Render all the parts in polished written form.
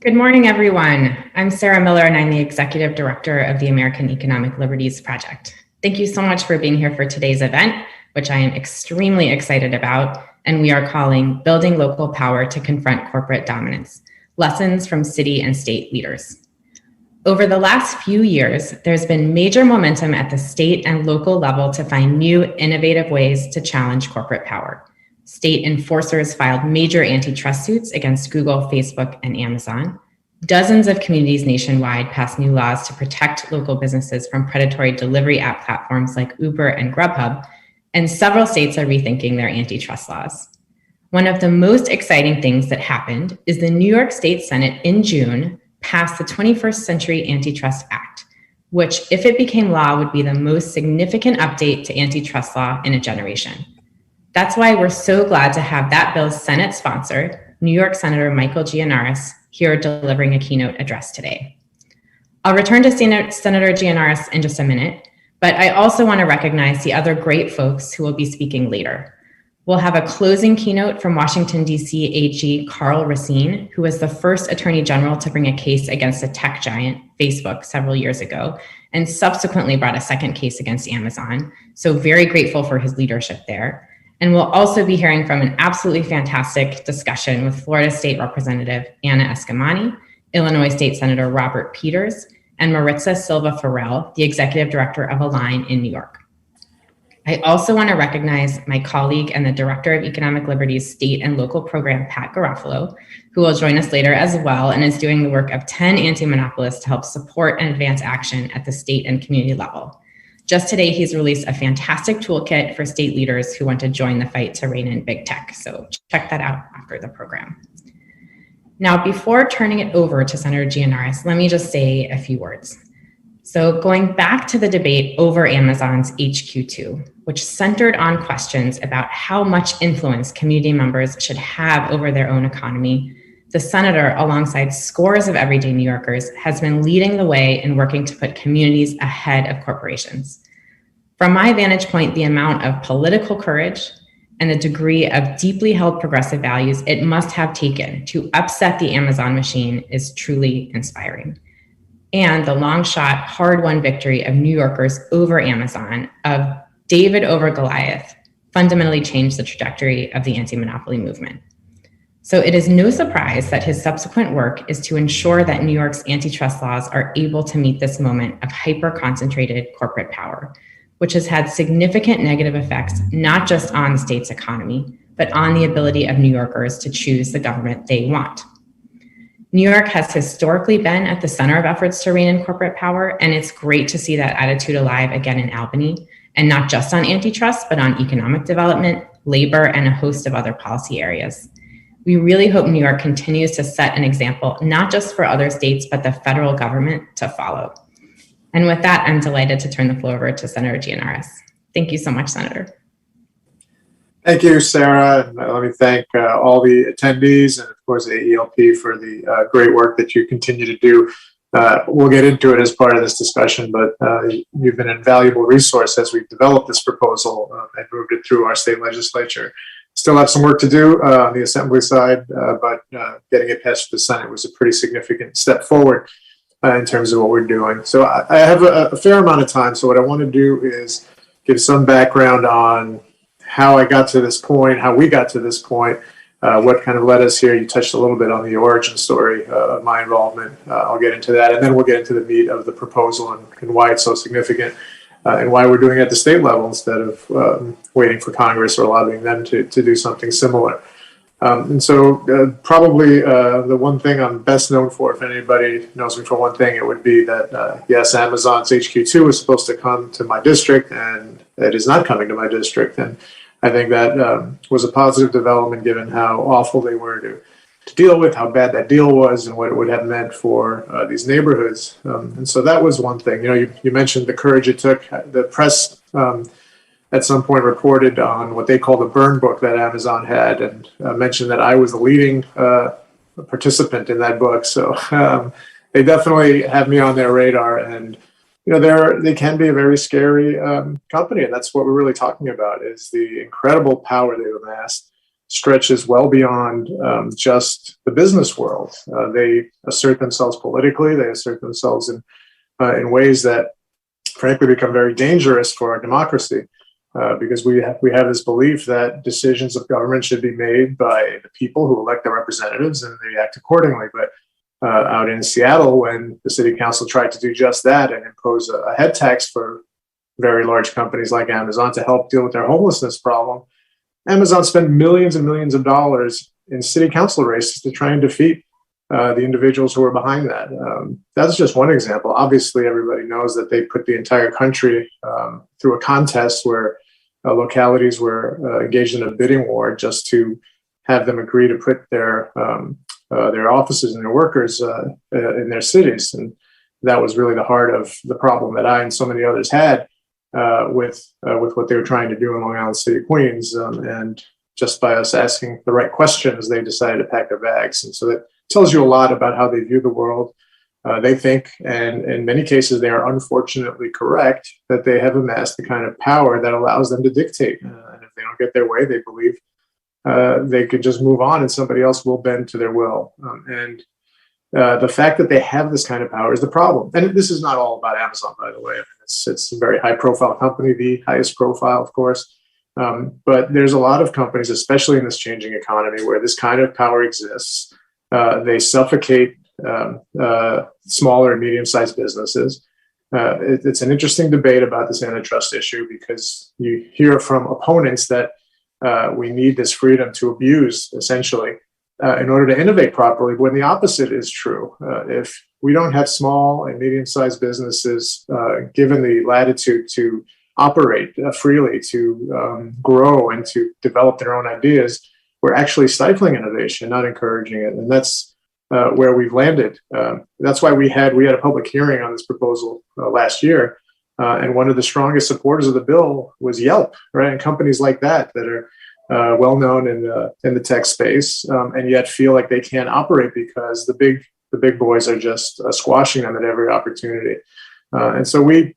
Good morning, everyone. I'm Sarah Miller, and I'm the Executive Director of the American Economic Liberties Project. Thank you so much for being here for today's event, which I am extremely excited about, and we are calling Building Local Power to Confront Corporate Dominance, Lessons from City and State Leaders. Over the last few years, there's been major momentum at the state and local level to find new, innovative ways to challenge corporate power. State enforcers filed major antitrust suits against Google, Facebook, and Amazon. Dozens of communities nationwide passed new laws to protect local businesses from predatory delivery app platforms like Uber and Grubhub, and several states are rethinking their antitrust laws. One of the most exciting things that happened is the New York State Senate in June passed the 21st Century Antitrust Act, which, if it became law, would be the most significant update to antitrust law in a generation. That's why we're so glad to have that bill's Senate sponsor, New York Senator Michael Gianaris, here delivering a keynote address today. I'll return to Senator Gianaris in just a minute, but I also want to recognize the other great folks who will be speaking later. We'll have a closing keynote from Washington, D.C. AG Karl Racine, who was the first Attorney General to bring a case against a tech giant, Facebook, several years ago, and subsequently brought a second case against Amazon. So very grateful for his leadership there. And we'll also be hearing from an absolutely fantastic discussion with Florida State Representative Anna Eskamani, Illinois State Senator Robert Peters, and Maritza Silva Farrell, the Executive Director of Align in New York. I also want to recognize my colleague and the Director of Economic Liberties State and Local Program, Pat Garofalo, who will join us later as well and is doing the work of 10 anti-monopolists to help support and advance action at the state and community level. Just today, he's released a fantastic toolkit for state leaders who want to join the fight to rein in big tech. So check that out after the program. Now, before turning it over to Senator Gianaris, let me just say a few words. So going back to the debate over Amazon's HQ2, which centered on questions about how much influence community members should have over their own economy, the senator, alongside scores of everyday New Yorkers, has been leading the way in working to put communities ahead of corporations. From my vantage point, the amount of political courage and the degree of deeply held progressive values it must have taken to upset the Amazon machine is truly inspiring. And the long shot, hard-won victory of New Yorkers over Amazon, of David over Goliath, fundamentally changed the trajectory of the anti-monopoly movement. So it is no surprise that his subsequent work is to ensure that New York's antitrust laws are able to meet this moment of hyper-concentrated corporate power, which has had significant negative effects, not just on the state's economy, but on the ability of New Yorkers to choose the government they want. New York has historically been at the center of efforts to rein in corporate power, and it's great to see that attitude alive again in Albany, and not just on antitrust, but on economic development, labor, and a host of other policy areas. We really hope New York continues to set an example, not just for other states, but the federal government to follow. And with that, I'm delighted to turn the floor over to Senator Gianaris. Thank you so much, Senator. Thank you, Sarah. And let me thank all the attendees and, of course, AELP for the great work that you continue to do. We'll get into it as part of this discussion, but you've been an invaluable resource as we've developed this proposal and moved it through our state legislature. Still have some work to do on the assembly side, but getting it passed the Senate was a pretty significant step forward in terms of what we're doing. So I have a fair amount of time. So what I want to do is give some background on how I got to this point, how we got to this point, what kind of led us here. You touched a little bit on the origin story of my involvement. I'll get into that, and then we'll get into the meat of the proposal and why it's so significant. And why we're doing it at the state level instead of waiting for Congress or lobbying them to do something similar. And so probably the one thing I'm best known for, if anybody knows me for one thing, it would be that, yes, Amazon's HQ2 was supposed to come to my district, and it is not coming to my district. And I think that was a positive development given how awful they were to deal with, how bad that deal was, and what it would have meant for these neighborhoods. And so that was one thing. You know, you mentioned the courage it took. The press at some point reported on what they call the burn book that Amazon had, and mentioned that I was the leading participant in that book. So they definitely have me on their radar. And you know, they can be a very scary company, and that's what we're really talking about: is the incredible power they've amassed. stretches well beyond just the business world. They assert themselves politically. They assert themselves in ways that, frankly, become very dangerous for our democracy, because we have this belief that decisions of government should be made by the people who elect their representatives, and they act accordingly. But out in Seattle, when the city council tried to do just that and impose a head tax for very large companies like Amazon to help deal with their homelessness problem, Amazon spent millions and millions of dollars in city council races to try and defeat the individuals who are behind that. That's just one example. Obviously, everybody knows that they put the entire country through a contest where localities were engaged in a bidding war just to have them agree to put their offices and their workers in their cities. And that was really the heart of the problem that I and so many others had with what they were trying to do in Long Island City, Queens. And just by us asking the right questions, they decided to pack their bags. And so that tells you a lot about how they view the world. They think, and in many cases, they are unfortunately correct, that they have amassed the kind of power that allows them to dictate. And if they don't get their way, they believe they could just move on and somebody else will bend to their will. And the fact that they have this kind of power is the problem. And this is not all about Amazon, by the way. I mean, it's a very high-profile company, the highest profile, of course. But there's a lot of companies, especially in this changing economy, where this kind of power exists. They suffocate smaller and medium-sized businesses. It's an interesting debate about this antitrust issue, because you hear from opponents that we need this freedom to abuse, essentially, in order to innovate properly, when the opposite is true. If we don't have small and medium-sized businesses given the latitude to operate freely, to grow and to develop their own ideas, we're actually stifling innovation, not encouraging it. And that's where we've landed. That's why we had a public hearing on this proposal last year. And one of the strongest supporters of the bill was Yelp, right? And companies like that are well known in the tech space, and yet feel like they can't operate because the big boys are just squashing them at every opportunity. And so we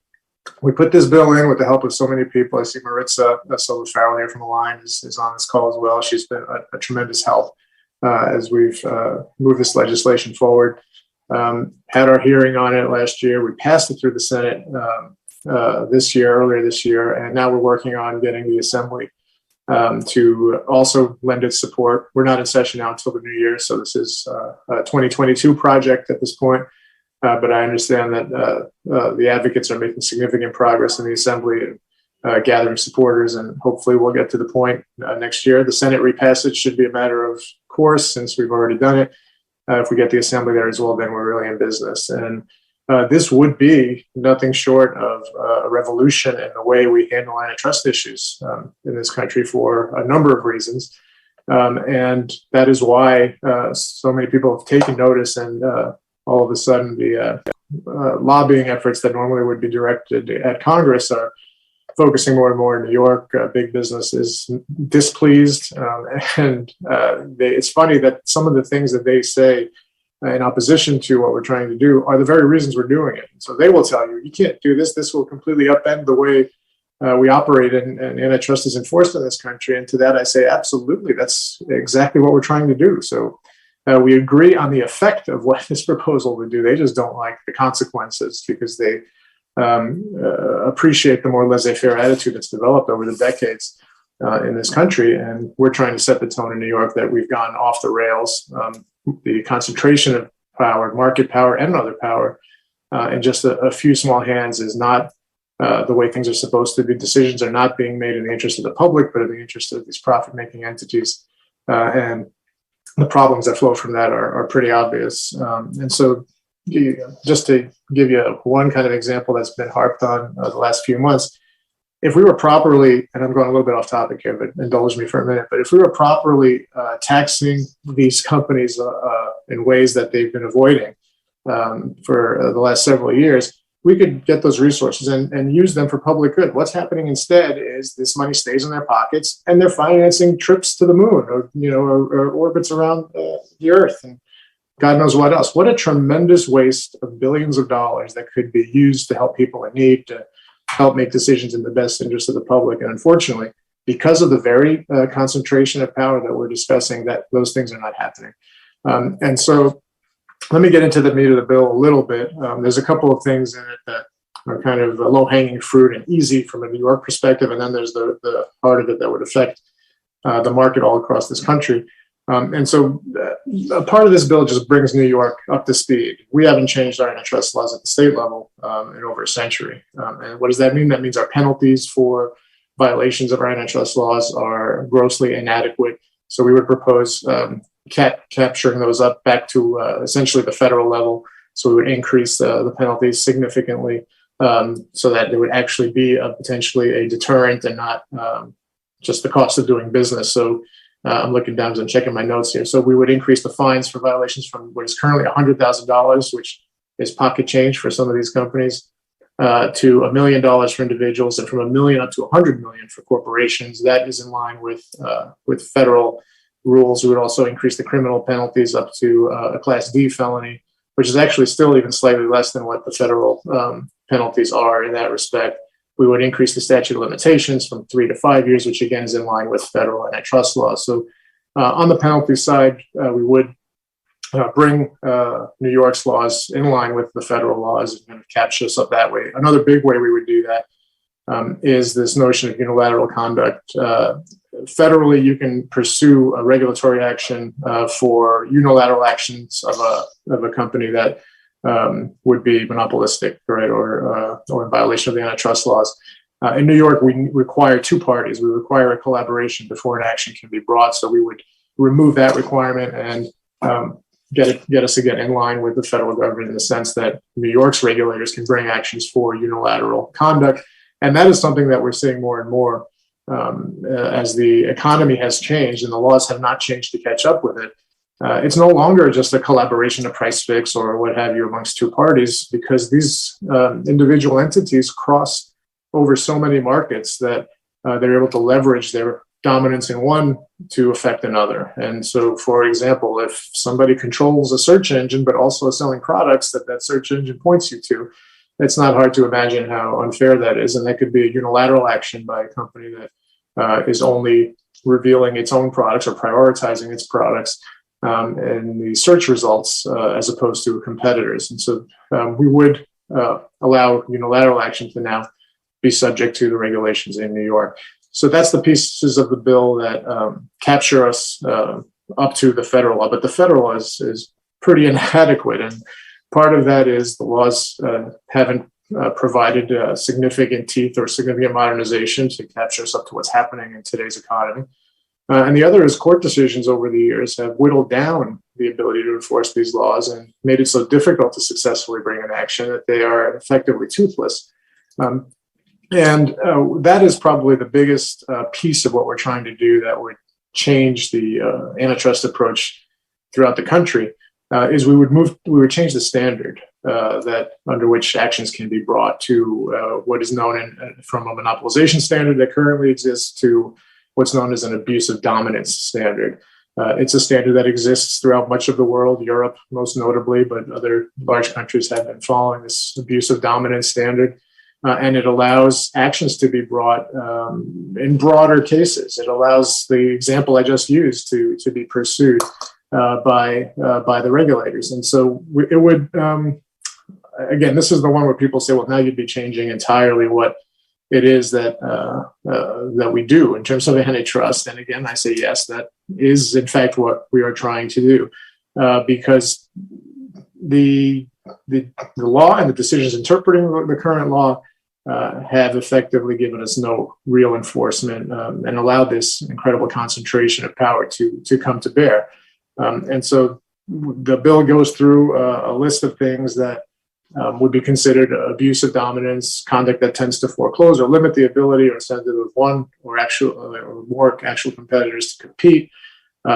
put this bill in with the help of so many people. I see Maritza Silva-Farrell here from Align is on this call as well. She's been a tremendous help as we've moved this legislation forward. Had our hearing on it last year. We passed it through the Senate earlier this year, and now we're working on getting the Assembly to also lend its support. We're not in session now until the new year, so this is a 2022 project at this point. But I understand that the advocates are making significant progress in the Assembly and gathering supporters, and hopefully we'll get to the point next year. The Senate repassage should be a matter of course, since we've already done it. If we get the Assembly there as well, then we're really in business. And this would be nothing short of a revolution in the way we handle antitrust issues in this country for a number of reasons. And that is why so many people have taken notice, and all of a sudden the lobbying efforts that normally would be directed at Congress are focusing more and more in New York. Big business is displeased. It's funny that some of the things that they say in opposition to what we're trying to do are the very reasons we're doing it. So they will tell you, you can't do this. This will completely upend the way we operate and antitrust is enforced in this country. And to that, I say, absolutely, that's exactly what we're trying to do. So we agree on the effect of what this proposal would do. They just don't like the consequences, because they appreciate the more laissez-faire attitude that's developed over the decades in this country. And we're trying to set the tone in New York that we've gone off the rails. The concentration of power, market power, and other power in just a few small hands is not the way things are supposed to be. Decisions are not being made in the interest of the public, but in the interest of these profit-making entities. And the problems that flow from that are pretty obvious. And so just to give you one kind of example that's been harped on the last few months, if we were properly, and I'm going a little bit off topic here, but indulge me for a minute, but if we were properly taxing these companies in ways that they've been avoiding for the last several years, we could get those resources and use them for public good. What's happening instead is this money stays in their pockets, and they're financing trips to the moon, or orbits around the Earth, and God knows what else. What a tremendous waste of billions of dollars that could be used to help people in need, to help make decisions in the best interest of the public. And unfortunately, because of the very concentration of power that we're discussing, that those things are not happening. And so let me get into the meat of the bill a little bit. There's a couple of things in it that are kind of low-hanging fruit and easy from a New York perspective, and then there's the heart of it that would affect the market all across this country. And so a part of this bill just brings New York up to speed. We haven't changed our antitrust laws at the state level in over a century. And what does that mean? That means our penalties for violations of our antitrust laws are grossly inadequate. So we would propose capturing those up back to essentially the federal level. So we would increase the penalties significantly so that there would actually be potentially a deterrent and not just the cost of doing business. So I'm looking down as I'm checking my notes here. So we would increase the fines for violations from what is currently $100,000, which is pocket change for some of these companies, to $1 million for individuals, and from $1 million up to $100 million for corporations. That is in line with federal rules. We would also increase the criminal penalties up to a Class D felony, which is actually still even slightly less than what the federal penalties are in that respect. We would increase the statute of limitations from 3 to 5 years, which again is in line with federal antitrust law. So on the penalty side, we would bring New York's laws in line with the federal laws and kind of capture us up that way. Another big way we would do that is this notion of unilateral conduct. Federally, you can pursue a regulatory action for unilateral actions of a company that would be monopolistic, right, or in violation of the antitrust laws. In New York, we require two parties. We require a collaboration before an action can be brought. So we would remove that requirement and get us again in line with the federal government in the sense that New York's regulators can bring actions for unilateral conduct. And that is something that we're seeing more and more as the economy has changed and the laws have not changed to catch up with it. It's no longer just a collaboration, a price fix, or what have you amongst two parties, because these individual entities cross over so many markets that they're able to leverage their dominance in one to affect another. And so, for example, if somebody controls a search engine, but also is selling products that search engine points you to, it's not hard to imagine how unfair that is. And that could be a unilateral action by a company that is only revealing its own products or prioritizing its products and the search results as opposed to competitors. And so we would allow unilateral action to now be subject to the regulations in New York. So that's the pieces of the bill that capture us up to the federal law. But the federal law is pretty inadequate. And part of that is the laws haven't provided significant teeth or significant modernization to capture us up to what's happening in today's economy. And the other is court decisions over the years have whittled down the ability to enforce these laws and made it so difficult to successfully bring an action that they are effectively toothless. And that is probably the biggest piece of what we're trying to do that would change the antitrust approach throughout the country. Is we would change the standard that under which actions can be brought to what is known from a monopolization standard that currently exists to what's known as an abuse of dominance standard. It's a standard that exists throughout much of the world, Europe most notably, but other large countries have been following this abuse of dominance standard. And it allows actions to be brought in broader cases. It allows the example I just used to be pursued by the regulators. And so it would, again, this is the one where people say, well, now you'd be changing entirely what it is that we do in terms of antitrust. And again, I say, yes, that is in fact what we are trying to do because the law and the decisions interpreting the current law have effectively given us no real enforcement and allowed this incredible concentration of power to come to bear. And so the bill goes through a list of things that would be considered abuse of dominance, conduct that tends to foreclose or limit the ability or incentive of one or more actual competitors to compete,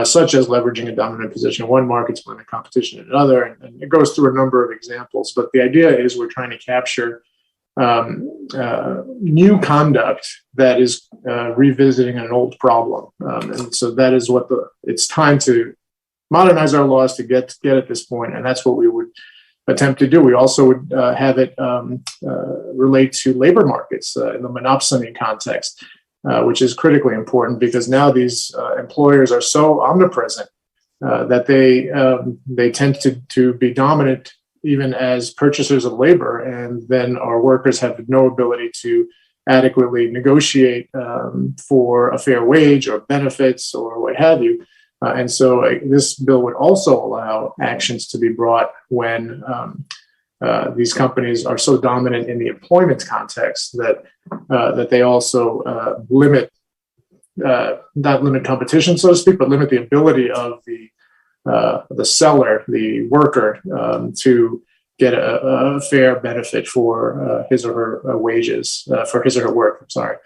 such as leveraging a dominant position in one market to limit competition in another. And it goes through a number of examples. But the idea is we're trying to capture new conduct that is revisiting an old problem. And so that is what it's time to modernize our laws to get at this point. And that's what we would attempt to do. We also would have it relate to labor markets in the monopsony context. which is critically important because now these employers are so omnipresent that they tend to be dominant even as purchasers of labor, and then our workers have no ability to adequately negotiate for a fair wage or benefits or what have you. And so this bill would also allow actions to be brought when these companies are so dominant in the employment context that they also not limit competition, so to speak, but limit the ability of the seller, the worker, to get a fair benefit for his or her wages, for his or her work. I'm sorry.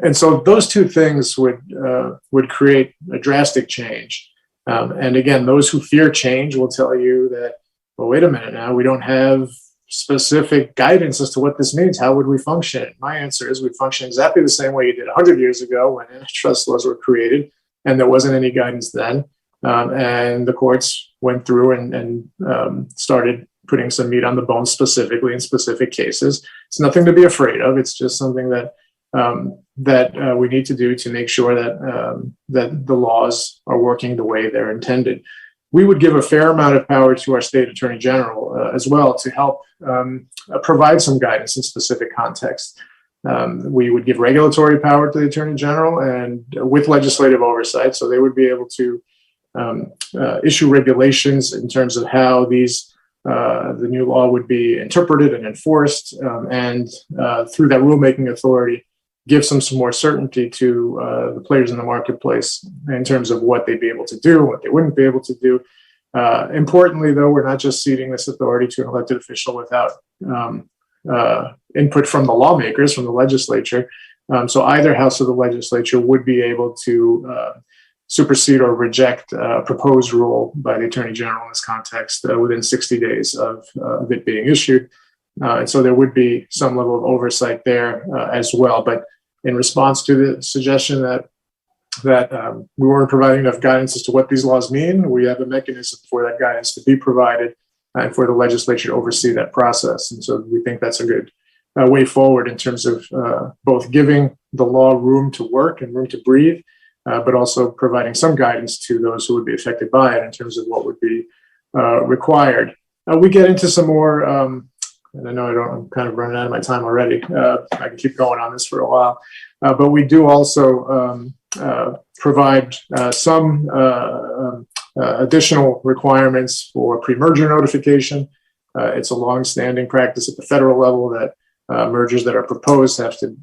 And so those two things would create a drastic change. And again, those who fear change will tell you that, well, wait a minute now, we don't have specific guidance as to what this means. How would we function? My answer is we function exactly the same way you did 100 years ago when antitrust laws were created, and there wasn't any guidance then. And the courts went through and started putting some meat on the bone specifically in specific cases. It's nothing to be afraid of. It's just something that we need to do to make sure that the laws are working the way they're intended. We would give a fair amount of power to our state attorney general as well to help provide some guidance in specific contexts. We would give regulatory power to the attorney general and with legislative oversight, so they would be able to issue regulations in terms of how the new law would be interpreted and enforced, and through that rulemaking authority, give some more certainty to the players in the marketplace in terms of what they'd be able to do, what they wouldn't be able to do. Importantly, though, we're not just ceding this authority to an elected official without input from the lawmakers, from the legislature. So either house of the legislature would be able to supersede or reject a proposed rule by the Attorney General in this context within 60 days of it being issued. And so there would be some level of oversight there as well. But in response to the suggestion that we weren't providing enough guidance as to what these laws mean, we have a mechanism for that guidance to be provided and for the legislature to oversee that process. And so we think that's a good way forward in terms of both giving the law room to work and room to breathe, but also providing some guidance to those who would be affected by it in terms of what would be required. We get into some more, and I know I'm kind of running out of my time already. I can keep going on this for a while, but we do also provide some additional requirements for pre-merger notification. It's a long-standing practice at the federal level that mergers that are proposed have to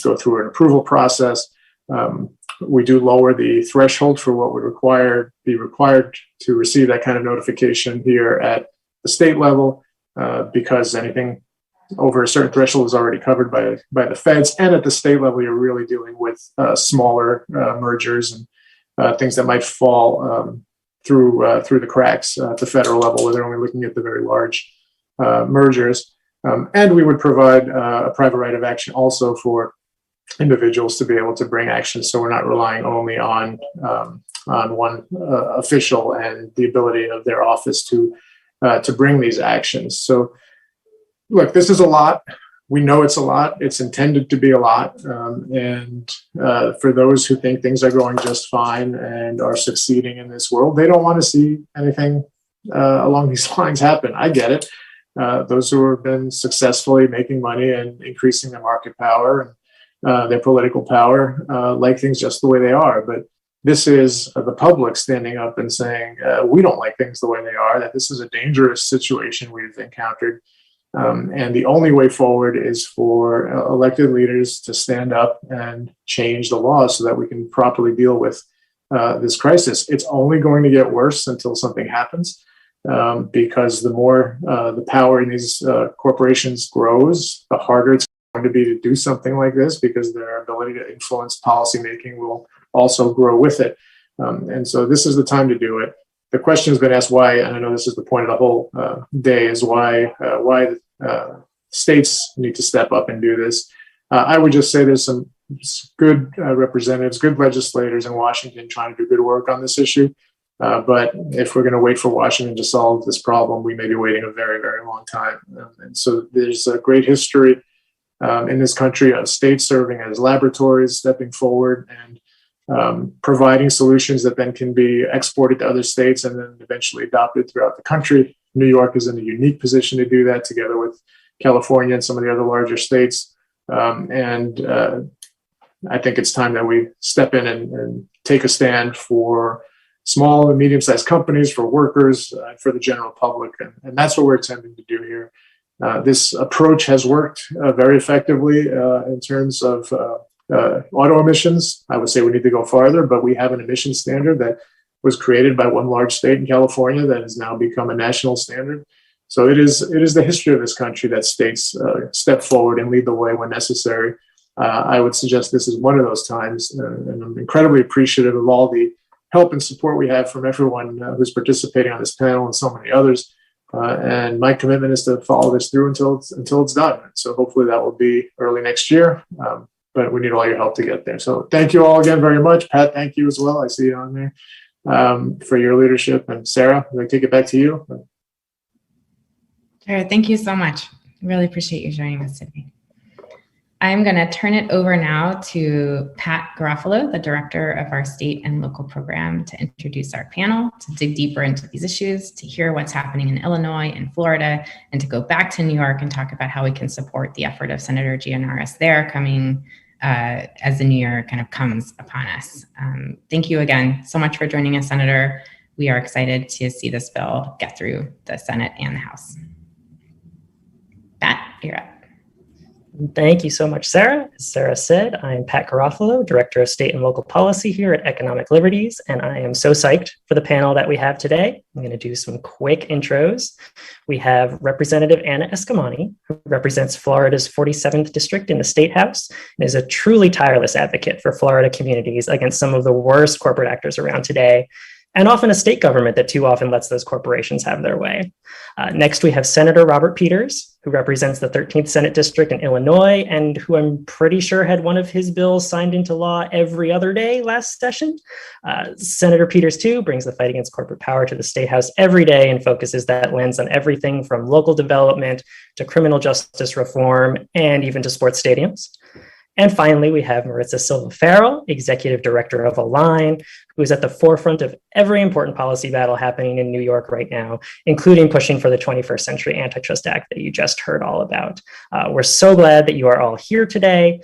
go through an approval process. We do lower the threshold for what would be required to receive that kind of notification here at the state level, because anything over a certain threshold is already covered by the feds. And at the state level, you're really dealing with smaller mergers and things that might fall through the cracks at the federal level, where they're only looking at the very large mergers. And we would provide a private right of action also for individuals to be able to bring action, so we're not relying only on one official and the ability of their office to bring these actions. So, look, this is a lot. We know it's a lot. It's intended to be a lot. And for those who think things are going just fine and are succeeding in this world, they don't want to see anything along these lines happen. I get it. Those who have been successfully making money and increasing their market power and their political power like things just the way they are. But this is the public standing up and saying, we don't like things the way they are, that this is a dangerous situation we've encountered. And the only way forward is for elected leaders to stand up and change the laws so that we can properly deal with this crisis. It's only going to get worse until something happens, because the more the power in these corporations grows, the harder it's going to be to do something like this, because their ability to influence policymaking will also grow with it. And so this is the time to do it. The question has been asked why, and I know this is the point of the whole day, is why states need to step up and do this. I would just say there's some good representatives, good legislators in Washington trying to do good work on this issue. But if we're going to wait for Washington to solve this problem, we may be waiting a very, very long time. And so there's a great history in this country, states serving as laboratories, stepping forward and providing solutions that then can be exported to other states and then eventually adopted throughout the country. New York is in a unique position to do that, together with California and some of the other larger states. I think it's time that we step in and take a stand for small and medium-sized companies, for workers, for the general public. And that's what we're attempting to do here. This approach has worked very effectively in terms of auto emissions. I would say we need to go farther, but we have an emission standard that was created by one large state in California that has now become a national standard. So it is the history of this country that states step forward and lead the way when necessary. I would suggest this is one of those times, and I'm incredibly appreciative of all the help and support we have from everyone who's participating on this panel and so many others. And my commitment is to follow this through until it's done. So hopefully that will be early next year, but we need all your help to get there. So thank you all again very much. Pat, thank you as well. I see you on there for your leadership. And Sarah, I'm going to take it back to you. Sure. Thank you so much. Really appreciate you joining us today. I'm going to turn it over now to Pat Garofalo, the director of our state and local program, to introduce our panel, to dig deeper into these issues, to hear what's happening in Illinois and Florida, and to go back to New York and talk about how we can support the effort of Senator Gianaris there coming as the new year kind of comes upon us. Thank you again so much for joining us, Senator. We are excited to see this bill get through the Senate and the House. Pat, you're up. Thank you so much, Sarah. As Sarah said, I'm Pat Garofalo, Director of State and Local Policy here at Economic Liberties, and I am so psyched for the panel that we have today. I'm going to do some quick intros. We have Representative Anna Eskamani, who represents Florida's 47th District in the State House and is a truly tireless advocate for Florida communities against some of the worst corporate actors around today, and often a state government that too often lets those corporations have their way. Next, we have Senator Robert Peters, who represents the 13th Senate District in Illinois, and who I'm pretty sure had one of his bills signed into law every other day last session. Senator Peters, too, brings the fight against corporate power to the State House every day and focuses that lens on everything from local development to criminal justice reform and even to sports stadiums. And finally, we have Maritza Silva-Farrell, Executive Director of Align, who is at the forefront of every important policy battle happening in New York right now, including pushing for the 21st Century Antitrust Act that you just heard all about. We're so glad that you are all here today.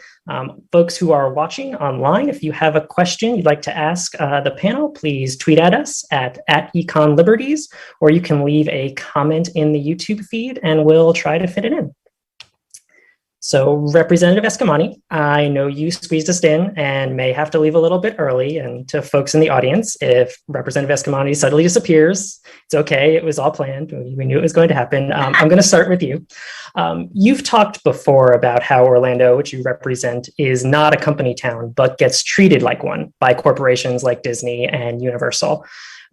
Folks who are watching online, if you have a question you'd like to ask the panel, please tweet at us at Econ Liberties, or you can leave a comment in the YouTube feed and we'll try to fit it in. So Representative Eskamani, I know you squeezed us in and may have to leave a little bit early. And to folks in the audience, if Representative Eskamani suddenly disappears, it's okay. It was all planned. We knew it was going to happen. I'm going to start with you. You've talked before about how Orlando, which you represent, is not a company town, but gets treated like one by corporations like Disney and Universal.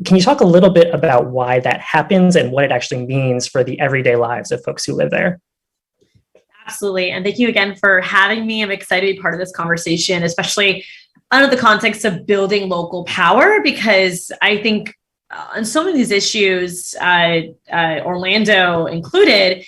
Can you talk a little bit about why that happens and what it actually means for the everyday lives of folks who live there? Absolutely. And thank you again for having me. I'm excited to be part of this conversation, especially under the context of building local power, because I think on some of these issues, Orlando included,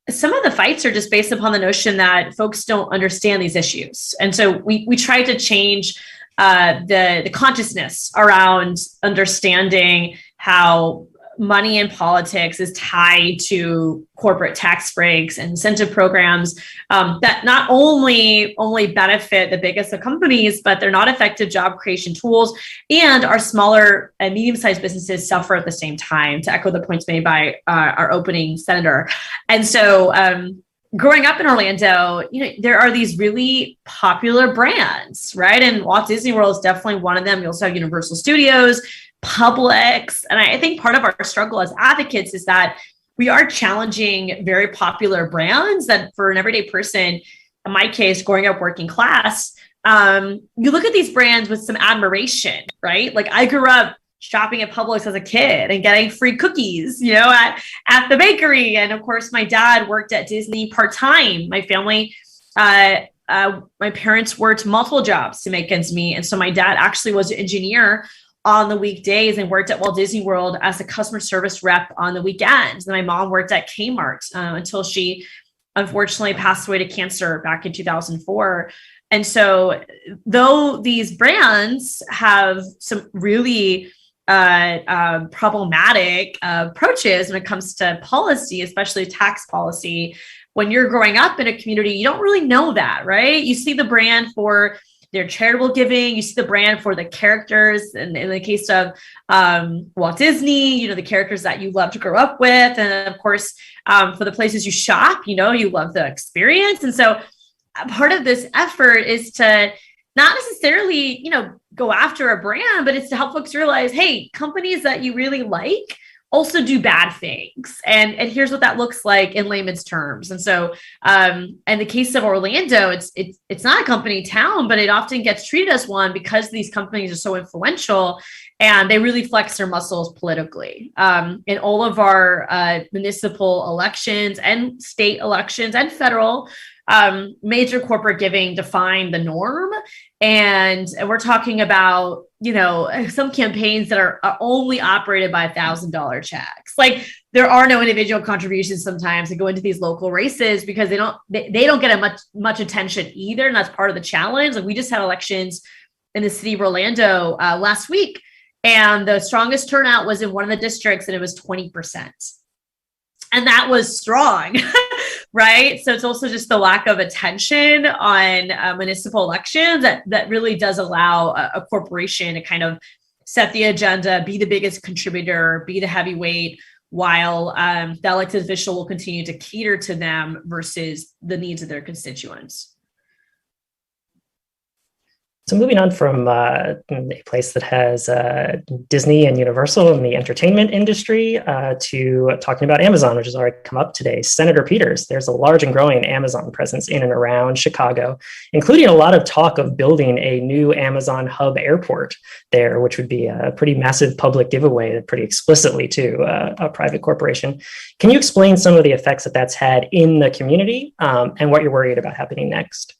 some of the fights are just based upon the notion that folks don't understand these issues. And so we try to change the consciousness around understanding how money in politics is tied to corporate tax breaks and incentive programs that not only benefit the biggest of companies, but they're not effective job creation tools, and our smaller and medium-sized businesses suffer at the same time, to echo the points made by our opening senator. And so growing up in Orlando, there are these really popular brands, right? And Walt Disney World is definitely one of them. You also have Universal Studios, Publix. And I think part of our struggle as advocates is that we are challenging very popular brands that for an everyday person, in my case, growing up working class, you look at these brands with some admiration, right? Like I grew up shopping at Publix as a kid and getting free cookies, at the bakery. And of course, my dad worked at Disney part-time. My family, my parents worked multiple jobs to make ends meet. And so my dad actually was an engineer on the weekdays and worked at Walt Disney World as a customer service rep on the weekends. And my mom worked at Kmart until she unfortunately passed away to cancer back in 2004. And so though these brands have some really problematic approaches when it comes to policy, especially tax policy, when you're growing up in a community, you don't really know that, right? You see the brand for their charitable giving, you see the brand for the characters, and in the case of Walt Disney, the characters that you love to grow up with, and of course, for the places you shop, you love the experience. And so part of this effort is to not necessarily, go after a brand, but it's to help folks realize, hey, companies that you really like also do bad things. And here's what that looks like in layman's terms. And so in the case of Orlando, it's not a company town, but it often gets treated as one because these companies are so influential and they really flex their muscles politically. In all of our municipal elections and state elections and federal, major corporate giving define the norm. And we're talking about, some campaigns that are only operated by $1,000 checks. Like there are no individual contributions sometimes that go into these local races because they don't get much attention either. And that's part of the challenge. Like we just had elections in the city of Orlando last week, and the strongest turnout was in one of the districts, and it was 20%. And that was strong, right? So it's also just the lack of attention on municipal elections that really does allow a corporation to kind of set the agenda, be the biggest contributor, be the heavyweight, while the elected official will continue to cater to them versus the needs of their constituents. So moving on from a place that has Disney and Universal in the entertainment industry to talking about Amazon, which has already come up today. Senator Peters, there's a large and growing Amazon presence in and around Chicago, including a lot of talk of building a new Amazon hub airport there, which would be a pretty massive public giveaway, pretty explicitly to a private corporation. Can you explain some of the effects that that's had in the community and what you're worried about happening next?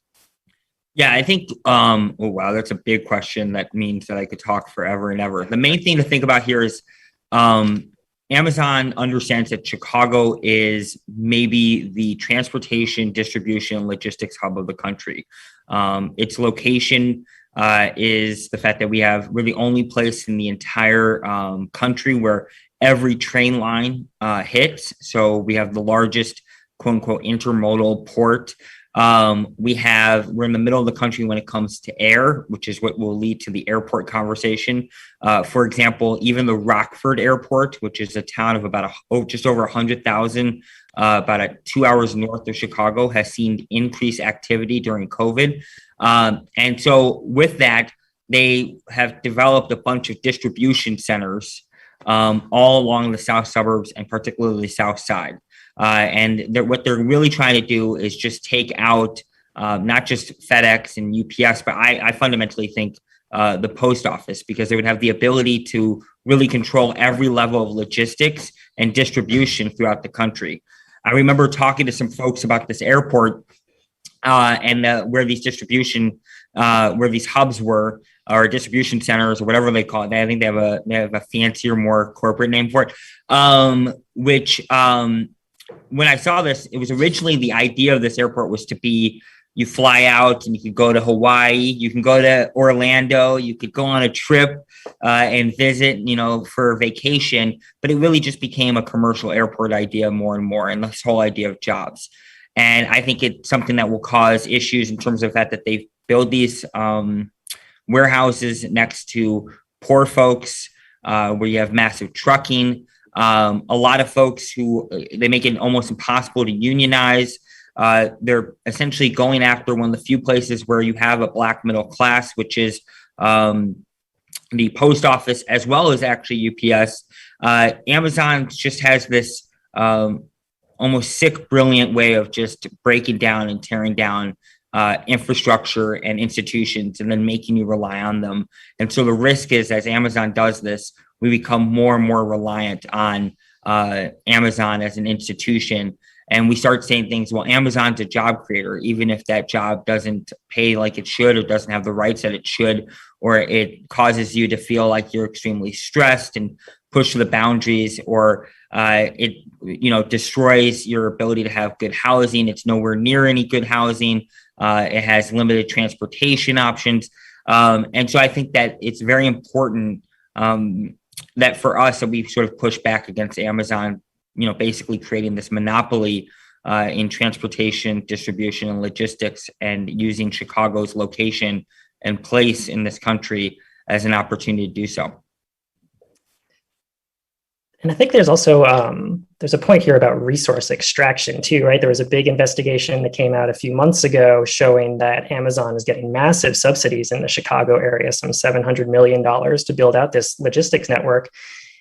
Yeah, I think, oh, wow, that's a big question. That means that I could talk forever and ever. The main thing to think about here is Amazon understands that Chicago is maybe the transportation, distribution, logistics hub of the country. Its location is the fact that we have, we're the only place in the entire country where every train line hits. So we have the largest, quote unquote, intermodal port. We're in the middle of the country when it comes to air, which is what will lead to the airport conversation. For example, even the Rockford Airport, which is a town of about just over 100,000, about 2 hours north of Chicago, has seen increased activity during COVID. And so with that, they have developed a bunch of distribution centers all along the south suburbs and particularly the south side. And what they're really trying to do is just take out not just FedEx and UPS, but I fundamentally think the post office, because they would have the ability to really control every level of logistics and distribution throughout the country. I remember talking to some folks about this airport and where these where these hubs were, or distribution centers, or whatever they call it. I think they have a fancier, more corporate name for it, when I saw this, it was originally the idea of this airport was to be, you fly out and you could go to Hawaii, you can go to Orlando, you could go on a trip and visit, for vacation, but it really just became a commercial airport idea more and more, and this whole idea of jobs. And I think it's something that will cause issues in terms of that they build these warehouses next to poor folks where you have massive trucking. A lot of folks who they make it almost impossible to unionize. They're essentially going after one of the few places where you have a black middle class, which is the post office, as well as actually UPS. Amazon just has this almost sick, brilliant way of just breaking down and tearing down infrastructure and institutions and then making you rely on them. And so the risk is, as Amazon does this, we become more and more reliant on Amazon as an institution. And we start saying things, well, Amazon's a job creator, even if that job doesn't pay like it should, or doesn't have the rights that it should, or it causes you to feel like you're extremely stressed and pushed to the boundaries, or it destroys your ability to have good housing. It's nowhere near any good housing. It has limited transportation options. And so I think that it's very important that for us that we sort of push back against Amazon, basically creating this monopoly in transportation, distribution, and logistics, and using Chicago's location and place in this country as an opportunity to do so. And I think there's also there's a point here about resource extraction too, right? There was a big investigation that came out a few months ago showing that Amazon is getting massive subsidies in the Chicago area, some $700 million to build out this logistics network.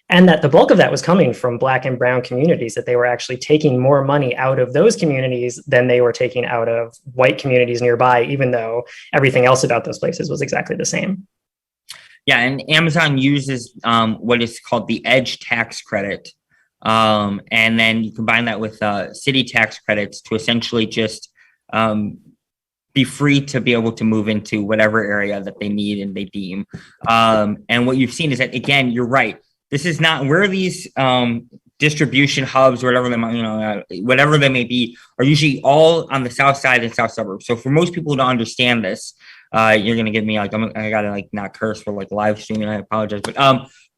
And that the bulk of that was coming from Black and brown communities, that they were actually taking more money out of those communities than they were taking out of white communities nearby, even though everything else about those places was exactly the same. Yeah, and Amazon uses what is called the EDGE tax credit. And then you combine that with city tax credits to essentially just be free to be able to move into whatever area that they need and they deem. And what you've seen is that, again, you're right. This is not where these distribution hubs, or whatever they might, whatever they may be, are usually all on the south side and south suburbs. So for most people who don't understand this, you're gonna get me like I gotta like not curse for like live streaming. I apologize,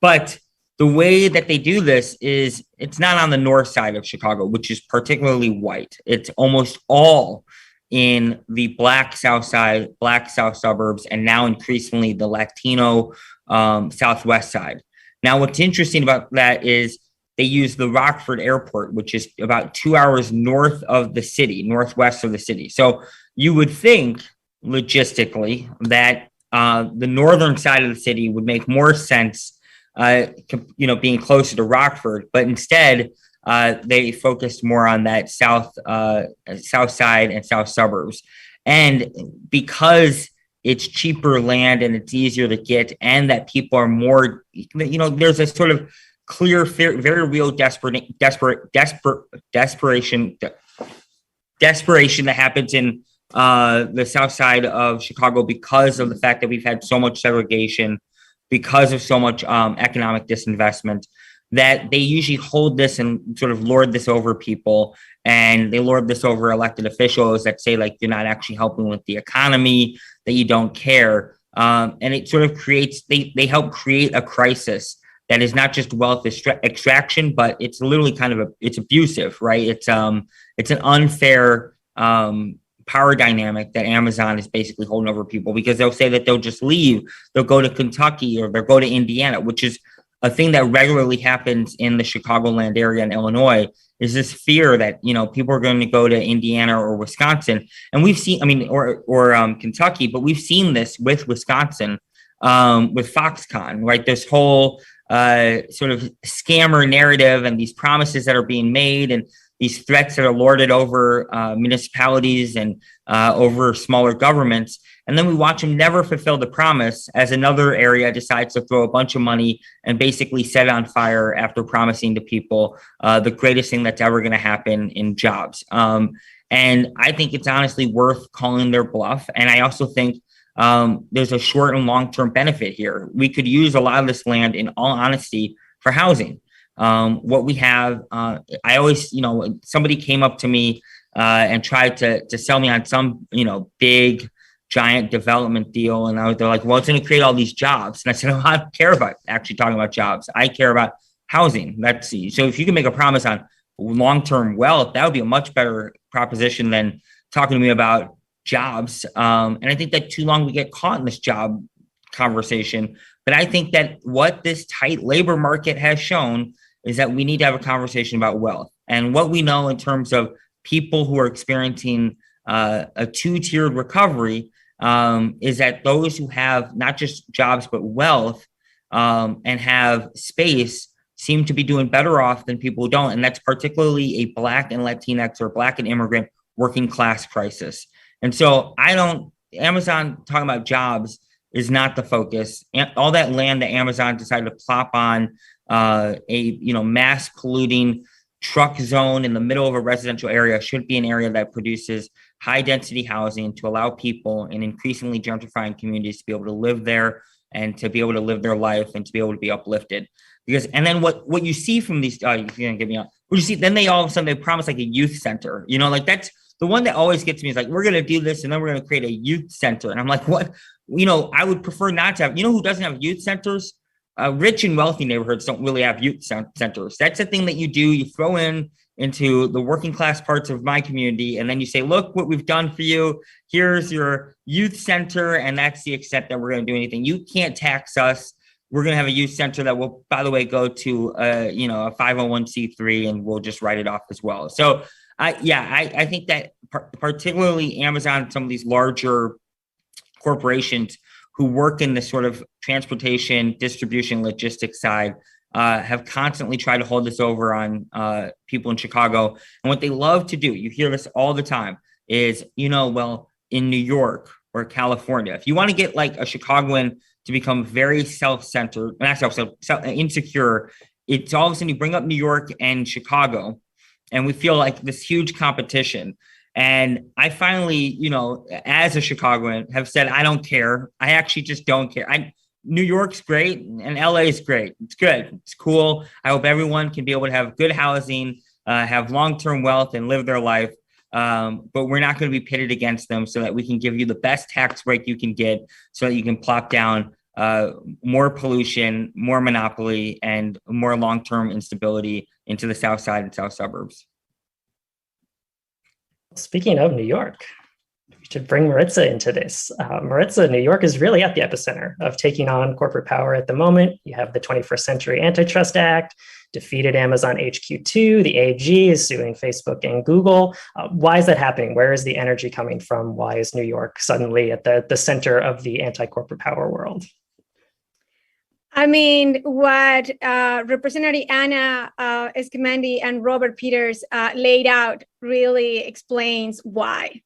but the way that they do this is it's not on the north side of Chicago, which is particularly white. It's almost all in the Black south side, Black south suburbs, and now increasingly the Latino southwest side. Now, what's interesting about that is they use the Rockford Airport, which is about 2 hours north of the city, northwest of the city. So you would think logistically that the northern side of the city would make more sense, being closer to Rockford, but instead they focused more on that south side and south suburbs. And because it's cheaper land and it's easier to get, and that people are more, there's a sort of clear, very real desperation that happens in the south side of Chicago because of the fact that we've had so much segregation, because of so much economic disinvestment, that they usually hold this and sort of lord this over people. And they lord this over elected officials that say, like, you're not actually helping with the economy, that you don't care. And it sort of creates, they help create a crisis that is not just wealth extraction, but it's literally kind of it's abusive, right? It's an unfair power dynamic that Amazon is basically holding over people, because they'll say that they'll just leave, they'll go to Kentucky or they'll go to Indiana, which is a thing that regularly happens in the Chicagoland area in Illinois, is this fear that, people are going to go to Indiana or Wisconsin. And we've seen, or Kentucky, but we've seen this with Wisconsin, with Foxconn, right? This whole sort of scammer narrative and these promises that are being made and these threats that are lorded over municipalities and over smaller governments. And then we watch them never fulfill the promise as another area decides to throw a bunch of money and basically set it on fire after promising to people the greatest thing that's ever going to happen in jobs. And I think it's honestly worth calling their bluff. And I also think there's a short and long-term benefit here. We could use a lot of this land, in all honesty, for housing. What we have, I always, somebody came up to me and tried to sell me on some, big, giant development deal. And they're like, well, it's going to create all these jobs. And I said, I don't care about actually talking about jobs. I care about housing. So if you can make a promise on long-term wealth, that would be a much better proposition than talking to me about jobs. And I think that too long we get caught in this job conversation. But I think that what this tight labor market has shown is that we need to have a conversation about wealth. And what we know in terms of people who are experiencing a two-tiered recovery is that those who have not just jobs, but wealth and have space seem to be doing better off than people who don't. And that's particularly a Black and Latinx or Black and immigrant working class crisis. And so Amazon talking about jobs is not the focus. And all that land that Amazon decided to plop on a mass polluting truck zone in the middle of a residential area should be an area that produces high density housing to allow people in increasingly gentrifying communities to be able to live there and to be able to live their life and to be able to be uplifted. Because, and then what you see from these, you're gonna get me on. What you see, then they all of a sudden they promise like a youth center. Like that's the one that always gets me is like, we're gonna do this and then we're gonna create a youth center. And I'm like, what? I would prefer not to have. Who doesn't have youth centers? Rich and wealthy neighborhoods don't really have youth centers. That's a thing that you do. You throw into the working class parts of my community, and then you say, look what we've done for you. Here's your youth center, and that's the extent that we're going to do anything. You can't tax us. We're going to have a youth center that will, by the way, go to a 501c3, and we'll just write it off as well. So I think that particularly Amazon and some of these larger corporations who work in the sort of transportation, distribution, logistics side have constantly tried to hold this over on people in Chicago. And what they love to do, you hear this all the time, is, well, in New York or California, if you want to get like a Chicagoan to become very self-centered, insecure, it's all of a sudden you bring up New York and Chicago, and we feel like this huge competition. And I finally, as a Chicagoan, have said, I don't care. I actually just don't care. New York's great and LA is great. It's good. It's cool. I hope everyone can be able to have good housing, have long-term wealth and live their life. But we're not going to be pitted against them, so that we can give you the best tax break you can get, so that you can plop down more pollution, more monopoly, and more long-term instability into the South Side and South suburbs. Speaking of New York, we should bring Maritza into this. Maritza, New York is really at the epicenter of taking on corporate power at the moment. You have the 21st Century Antitrust Act, defeated Amazon HQ2, the AG is suing Facebook and Google. Why is that happening? Where is the energy coming from? Why is New York suddenly at the center of the anti-corporate power world? I mean, what Representative Anna Escamandi and Robert Peters laid out really explains why.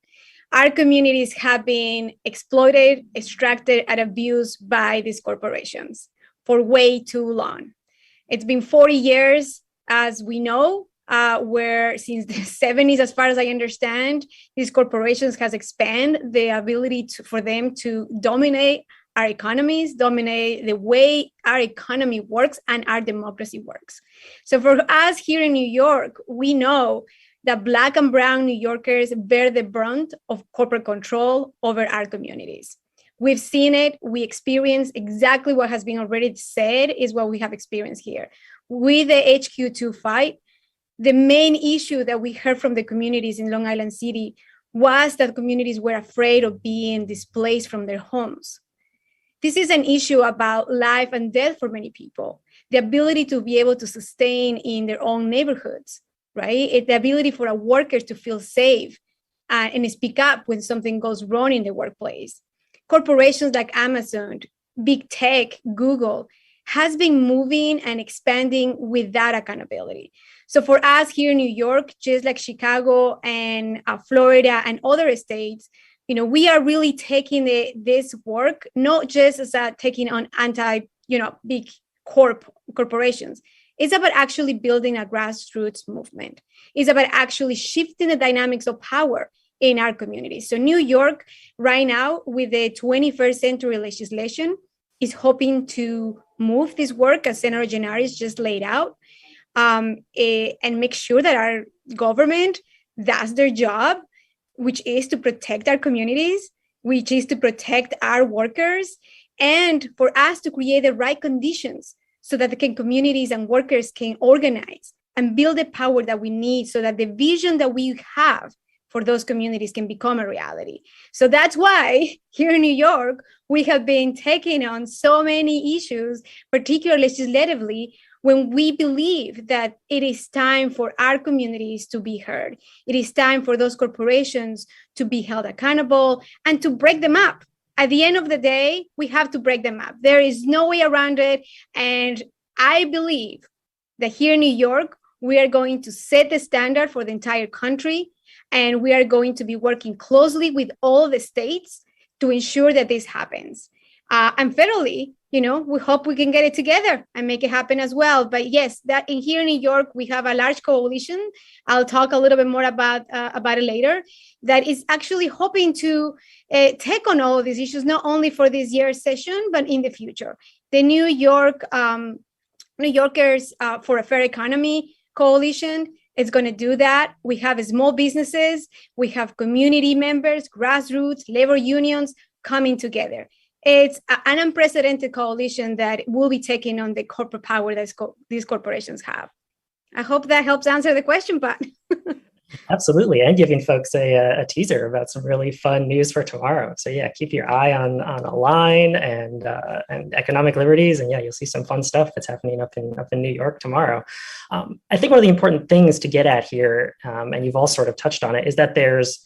Our communities have been exploited, extracted, and abused by these corporations for way too long. It's been 40 years, as we know, where since the 70s, as far as I understand, these corporations has expanded the ability for them to dominate our economies, dominate the way our economy works and our democracy works. So for us here in New York, we know that Black and Brown New Yorkers bear the brunt of corporate control over our communities. We've seen it, we experience exactly what has been already said is what we have experienced here. With the HQ2 fight, the main issue that we heard from the communities in Long Island City was that communities were afraid of being displaced from their homes. This is an issue about life and death for many people, the ability to be able to sustain in their own neighborhoods, right? The ability for our workers to feel safe and speak up when something goes wrong in the workplace. Corporations like Amazon, big tech, Google, has been moving and expanding without accountability. So for us here in New York, just like Chicago and Florida and other states, we are really taking this work, not just as taking on big corporations. It's about actually building a grassroots movement. It's about actually shifting the dynamics of power in our communities. So New York right now with the 21st century legislation is hoping to move this work, as Senator Gianaris just laid out, and make sure that our government does their job, which is to protect our communities, which is to protect our workers, and for us to create the right conditions so that the communities and workers can organize and build the power that we need so that the vision that we have for those communities can become a reality. So that's why here in New York, we have been taking on so many issues, particularly legislatively, when we believe that it is time for our communities to be heard. It is time for those corporations to be held accountable and to break them up. At the end of the day, we have to break them up. There is no way around it. And I believe that here in New York, we are going to set the standard for the entire country. And we are going to be working closely with all the states to ensure that this happens. And federally, we hope we can get it together and make it happen as well. But yes, that here in New York, we have a large coalition. I'll talk a little bit more about it later. That is actually hoping to take on all of these issues, not only for this year's session, but in the future. The New York New Yorkers for a Fair Economy Coalition is going to do that. We have small businesses, we have community members, grassroots, labor unions coming together. It's an unprecedented coalition that will be taking on the corporate power that these corporations have. I hope that helps answer the question, Pat. Absolutely, and giving folks a teaser about some really fun news for tomorrow. So yeah, keep your eye on Align and Economic Liberties, and yeah, you'll see some fun stuff that's happening up in New York tomorrow. I think one of the important things to get at here, and you've all sort of touched on it, is that there's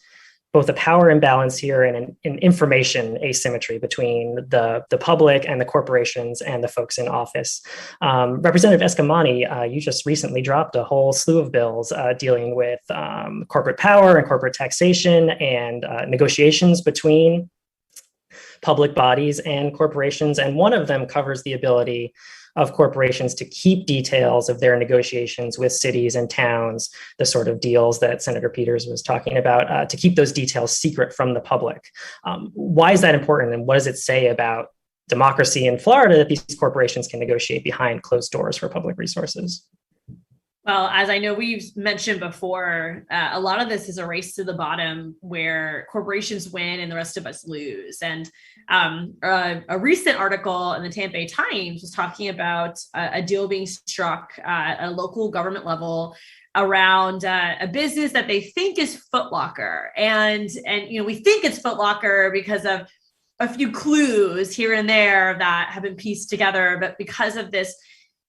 both a power imbalance here and an information asymmetry between the public and the corporations and the folks in office. Representative Escamani, you just recently dropped a whole slew of bills dealing with corporate power and corporate taxation and negotiations between public bodies and corporations. And one of them covers the ability of corporations to keep details of their negotiations with cities and towns, the sort of deals that Senator Peters was talking about, to keep those details secret from the public. Why is that important, and what does it say about democracy in Florida that these corporations can negotiate behind closed doors for public resources? Well, as I know we've mentioned before, a lot of this is a race to the bottom where corporations win and the rest of us lose. And a recent article in the Tampa Bay Times was talking about a deal being struck at a local government level around a business that they think is Foot Locker. And we think it's Foot Locker because of a few clues here and there that have been pieced together, but because of this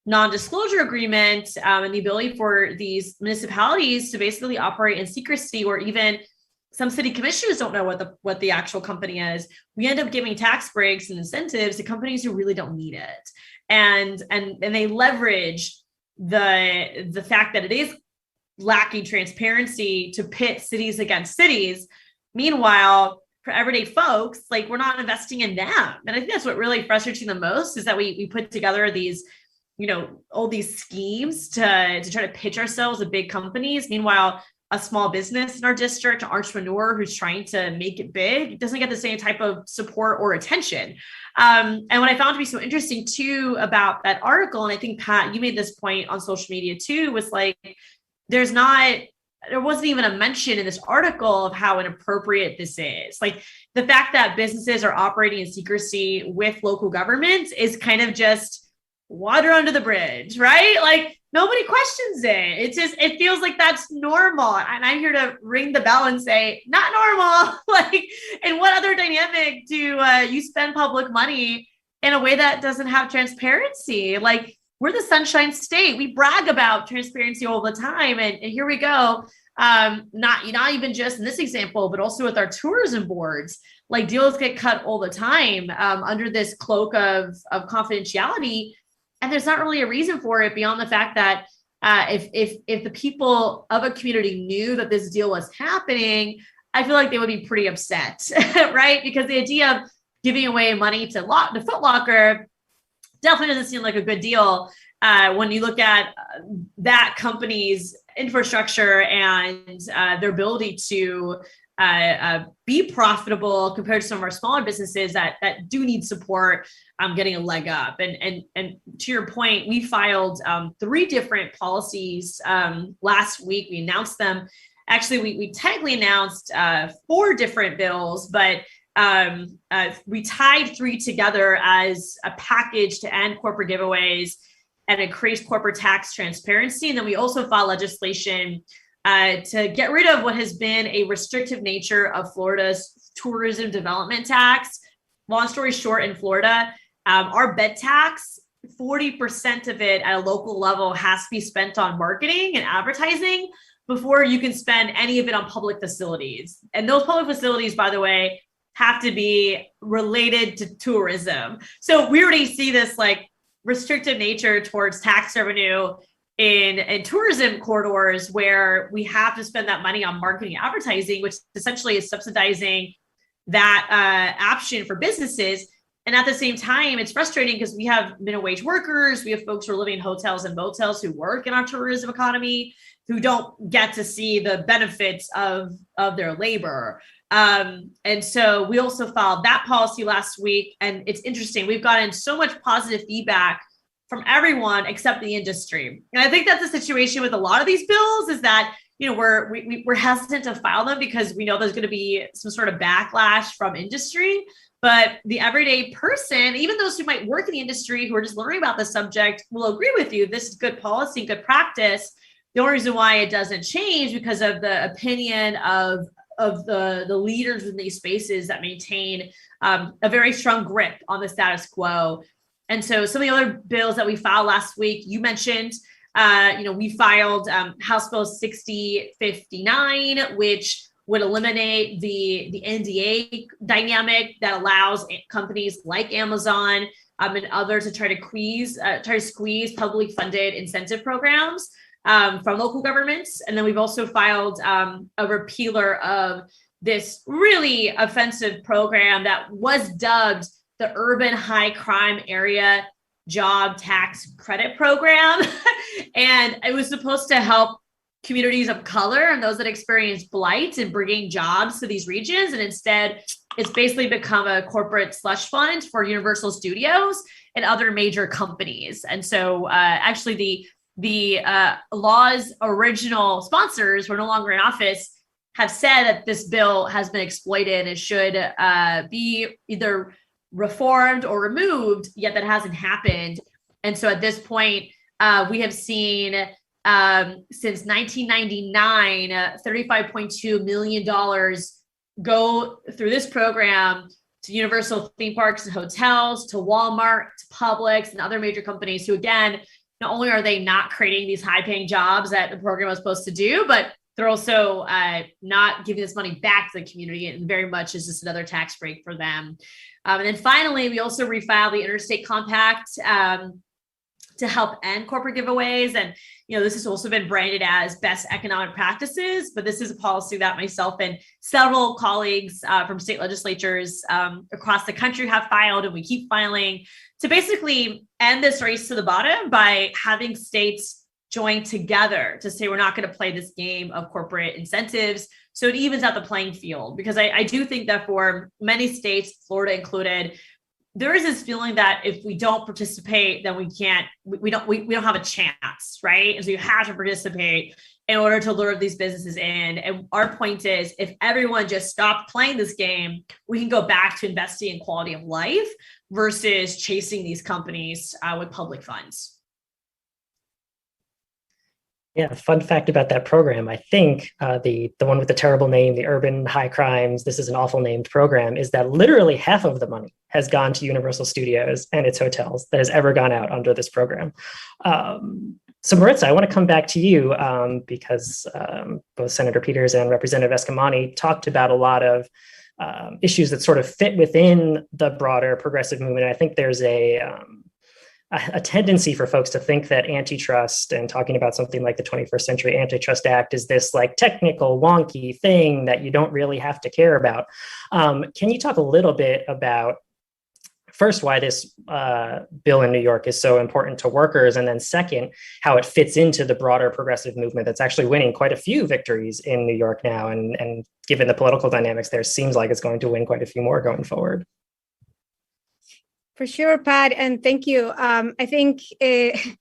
non-disclosure agreement and the ability for these municipalities to basically operate in secrecy, or even some city commissioners don't know what the actual company is, we end up giving tax breaks and incentives to companies who really don't need it, and they leverage the fact that it is lacking transparency to pit cities against cities. Meanwhile, for everyday folks, like, we're not investing in them, and I think that's what really frustrates me the most, is that we put together these all these schemes to try to pitch ourselves to big companies. Meanwhile, a small business in our district, an entrepreneur who's trying to make it big, doesn't get the same type of support or attention. And what I found to be so interesting too about that article, and I think, Pat, you made this point on social media too, was like, there wasn't even a mention in this article of how inappropriate this is. Like, the fact that businesses are operating in secrecy with local governments is kind of just water under the bridge, right? Like, nobody questions it. It feels like that's normal. And I'm here to ring the bell and say, not normal. Like, in what other dynamic do you spend public money in a way that doesn't have transparency? Like, we're the Sunshine State. We brag about transparency all the time. And here we go. Not even just in this example, but also with our tourism boards. Like, deals get cut all the time under this cloak of confidentiality. And there's not really a reason for it beyond the fact that if the people of a community knew that this deal was happening, I feel like they would be pretty upset, right? Because the idea of giving away money to Foot Locker definitely doesn't seem like a good deal when you look at that company's infrastructure and their ability to be profitable compared to some of our smaller businesses that do need support, getting a leg up. And to your point, we filed 3 different policies last week. We announced them. Actually, we technically announced 4 different bills, but we tied 3 together as a package to end corporate giveaways and increase corporate tax transparency. And then we also filed legislation to get rid of what has been a restrictive nature of Florida's tourism development tax. Long story short, in Florida, our bed tax, 40% of it at a local level has to be spent on marketing and advertising before you can spend any of it on public facilities. And those public facilities, by the way, have to be related to tourism. So we already see this like restrictive nature towards tax revenue in tourism corridors where we have to spend that money on marketing and advertising, which essentially is subsidizing that option for businesses. And at the same time, it's frustrating because we have minimum wage workers, we have folks who are living in hotels and motels who work in our tourism economy, who don't get to see the benefits of their labor. And so we also filed that policy last week. And it's interesting, we've gotten so much positive feedback from everyone except the industry. And I think that's the situation with a lot of these bills, is that, you know, we're hesitant to file them because we know there's going to be some sort of backlash from industry. But the everyday person, even those who might work in the industry who are just learning about the subject, will agree with you. This is good policy, good practice. The only reason why it doesn't change because of the opinion of the leaders in these spaces that maintain a very strong grip on the status quo. And so some of the other bills that we filed last week, you mentioned, we filed House Bill 6059, which would eliminate the NDA dynamic that allows companies like Amazon and others to try to squeeze publicly funded incentive programs from local governments. And then we've also filed a repealer of this really offensive program that was dubbed the Urban High Crime Area Job Tax Credit Program. And it was supposed to help communities of color and those that experience blight and bringing jobs to these regions. And instead, it's basically become a corporate slush fund for Universal Studios and other major companies. And so actually the law's original sponsors, who are no longer in office, have said that this bill has been exploited and should be either reformed or removed, yet that hasn't happened. And so at this point, we have seen since 1999, $35.2 million go through this program to Universal theme parks and hotels, to Walmart, to Publix, and other major companies who, again, not only are they not creating these high-paying jobs that the program was supposed to do, but they're also not giving this money back to the community, and very much is just another tax break for them. And then finally, we also refiled the Interstate Compact to help end corporate giveaways. And, this has also been branded as best economic practices, but this is a policy that myself and several colleagues from state legislatures across the country have filed, and we keep filing, to basically end this race to the bottom by having states join together to say, we're not going to play this game of corporate incentives. So it evens out the playing field, because I do think that for many states, Florida included, there is this feeling that if we don't participate, then we don't have a chance, right? And so you have to participate in order to lure these businesses in. And our point is, if everyone just stopped playing this game, we can go back to investing in quality of life versus chasing these companies with public funds. Yeah, fun fact about that program, I think the one with the terrible name, the Urban High Crimes, this is an awful named program, is that literally half of the money has gone to Universal Studios and its hotels that has ever gone out under this program. So Maritza, I want to come back to you because both Senator Peters and Representative Escamani talked about a lot of issues that sort of fit within the broader progressive movement. I think there's a tendency for folks to think that antitrust, and talking about something like the 21st Century Antitrust Act, is this like technical, wonky thing that you don't really have to care about. Can you talk a little bit about, first, why this bill in New York is so important to workers, and then second, how it fits into the broader progressive movement that's actually winning quite a few victories in New York now, and given the political dynamics there, seems like it's going to win quite a few more going forward. For sure, Pat, and thank you. I think it's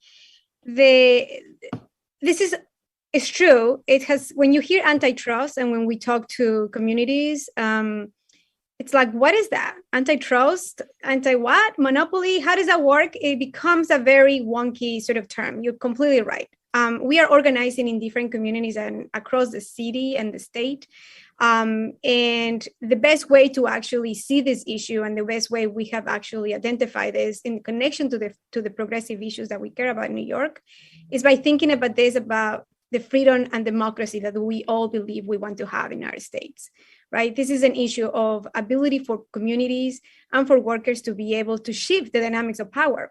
true. It has, when you hear antitrust and when we talk to communities, it's like, what is that? Antitrust, anti-what? Monopoly? How does that work? It becomes a very wonky sort of term. You're completely right. We are organizing in different communities and across the city and the state. And the best way to actually see this issue, and the best way we have actually identified this in connection to the progressive issues that we care about in New York, is by thinking about this, about the freedom and democracy that we all believe we want to have in our states, right? This is an issue of ability for communities and for workers to be able to shift the dynamics of power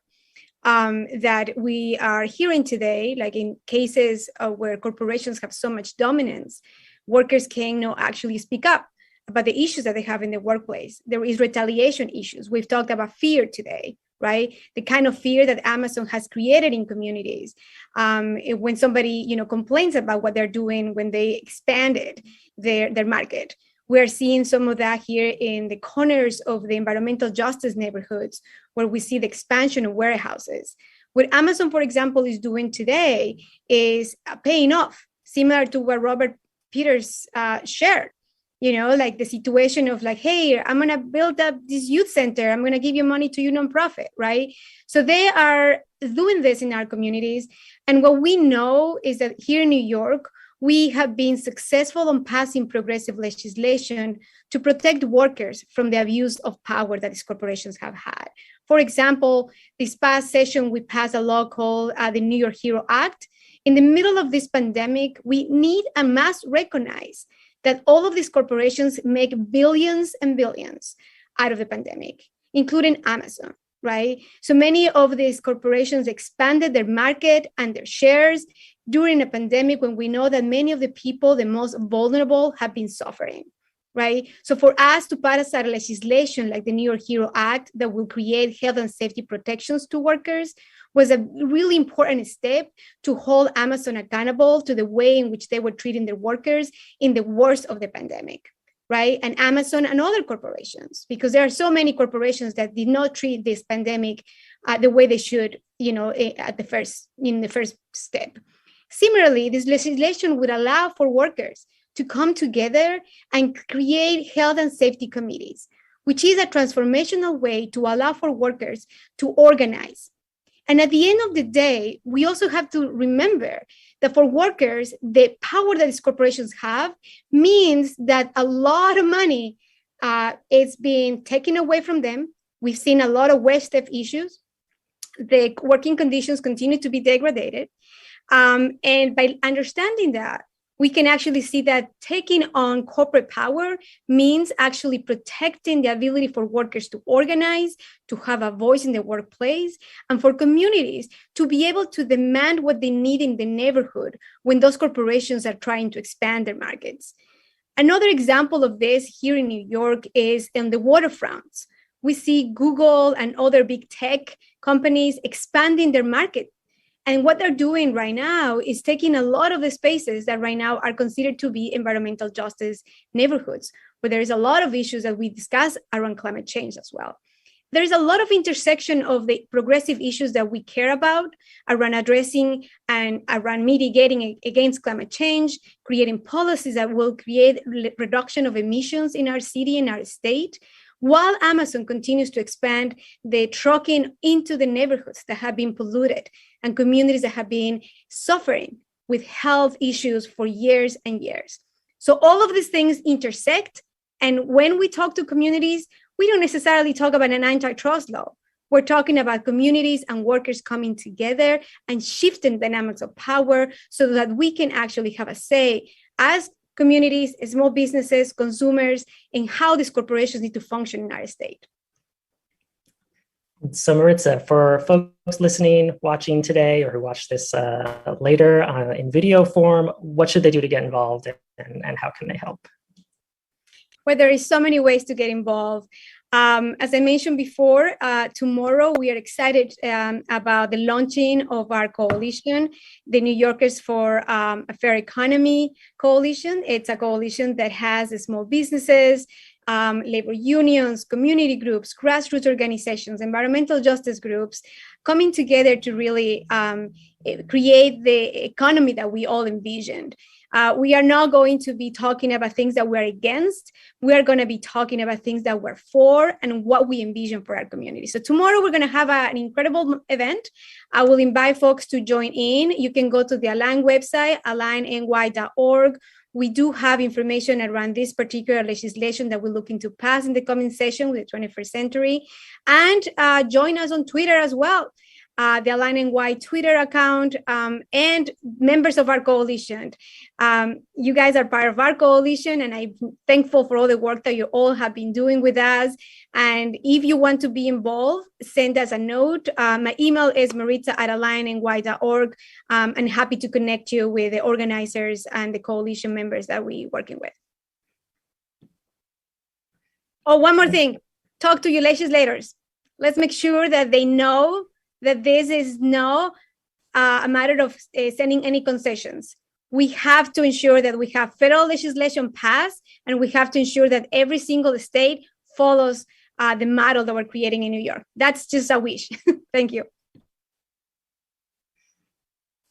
that we are hearing today, like in cases where corporations have so much dominance. Workers can now actually speak up about the issues that they have in the workplace. There is retaliation issues. We've talked about fear today, right? The kind of fear that Amazon has created in communities. When somebody, complains about what they're doing when they expanded their market. We're seeing some of that here in the corners of the environmental justice neighborhoods, where we see the expansion of warehouses, What Amazon, for example, is doing today is paying off, similar to what Robert Peters shared. Like the situation of like, hey, I'm going to build up this youth center. I'm going to give you money to your nonprofit, right? So they are doing this in our communities. And what we know is that here in New York, we have been successful in passing progressive legislation to protect workers from the abuse of power that these corporations have had. For example, this past session, we passed a law called the New York Hero Act. In the middle of this pandemic, we need and must recognize that all of these corporations make billions and billions out of the pandemic, including Amazon, right? So many of these corporations expanded their market and their shares during a pandemic when we know that many of the people, the most vulnerable, have been suffering, right? So for us to pass a legislation like the New York Hero Act that will create health and safety protections to workers was a really important step to hold Amazon accountable to the way in which they were treating their workers in the worst of the pandemic, right? And Amazon and other corporations, because there are so many corporations that did not treat this pandemic the way they should, in the first step. Similarly, this legislation would allow for workers to come together and create health and safety committees, which is a transformational way to allow for workers to organize. And at the end of the day, we also have to remember that for workers, the power that these corporations have means that a lot of money is being taken away from them. We've seen a lot of wage theft issues. The working conditions continue to be degraded. And by understanding that, we can actually see that taking on corporate power means actually protecting the ability for workers to organize, to have a voice in the workplace, and for communities to be able to demand what they need in the neighborhood when those corporations are trying to expand their markets. Another example of this here in New York is in the waterfronts. We see Google and other big tech companies expanding their market. And what they're doing right now is taking a lot of the spaces that right now are considered to be environmental justice neighborhoods, where there is a lot of issues that we discuss around climate change as well. There is a lot of intersection of the progressive issues that we care about around addressing and around mitigating against climate change, creating policies that will create reduction of emissions in our city and our state, while Amazon continues to expand the trucking into the neighborhoods that have been polluted and communities that have been suffering with health issues for years and years. So all of these things intersect. And when we talk to communities, we don't necessarily talk about an antitrust law. We're talking about communities and workers coming together and shifting dynamics of power so that we can actually have a say as communities, small businesses, consumers, and how these corporations need to function in our state. So Maritza, for folks listening, watching today, or who watch this later in video form, what should they do to get involved and how can they help? Well, there is so many ways to get involved. As I mentioned before, tomorrow we are excited about the launching of our coalition, the New Yorkers for a Fair Economy Coalition. It's a coalition that has small businesses, labor unions, community groups, grassroots organizations, environmental justice groups coming together to really create the economy that we all envisioned. We are not going to be talking about things that we're against. We are going to be talking about things that we're for and what we envision for our community. So tomorrow we're going to have an incredible event. I will invite folks to join in. You can go to the Align website, alignny.org. We do have information around this particular legislation that we're looking to pass in the coming session with the 21st century. And join us on Twitter as well. The Align NY Twitter account, and members of our coalition. You guys are part of our coalition, and I'm thankful for all the work that you all have been doing with us. And if you want to be involved, send us a note. My email is maritza@alignny.org. I'm happy to connect you with the organizers and the coalition members that we're working with. Oh, one more thing. Talk to your legislators. Let's make sure that they know that this is not a matter of sending any concessions. We have to ensure that we have federal legislation passed, and we have to ensure that every single state follows the model that we're creating in New York. That's just a wish. Thank you.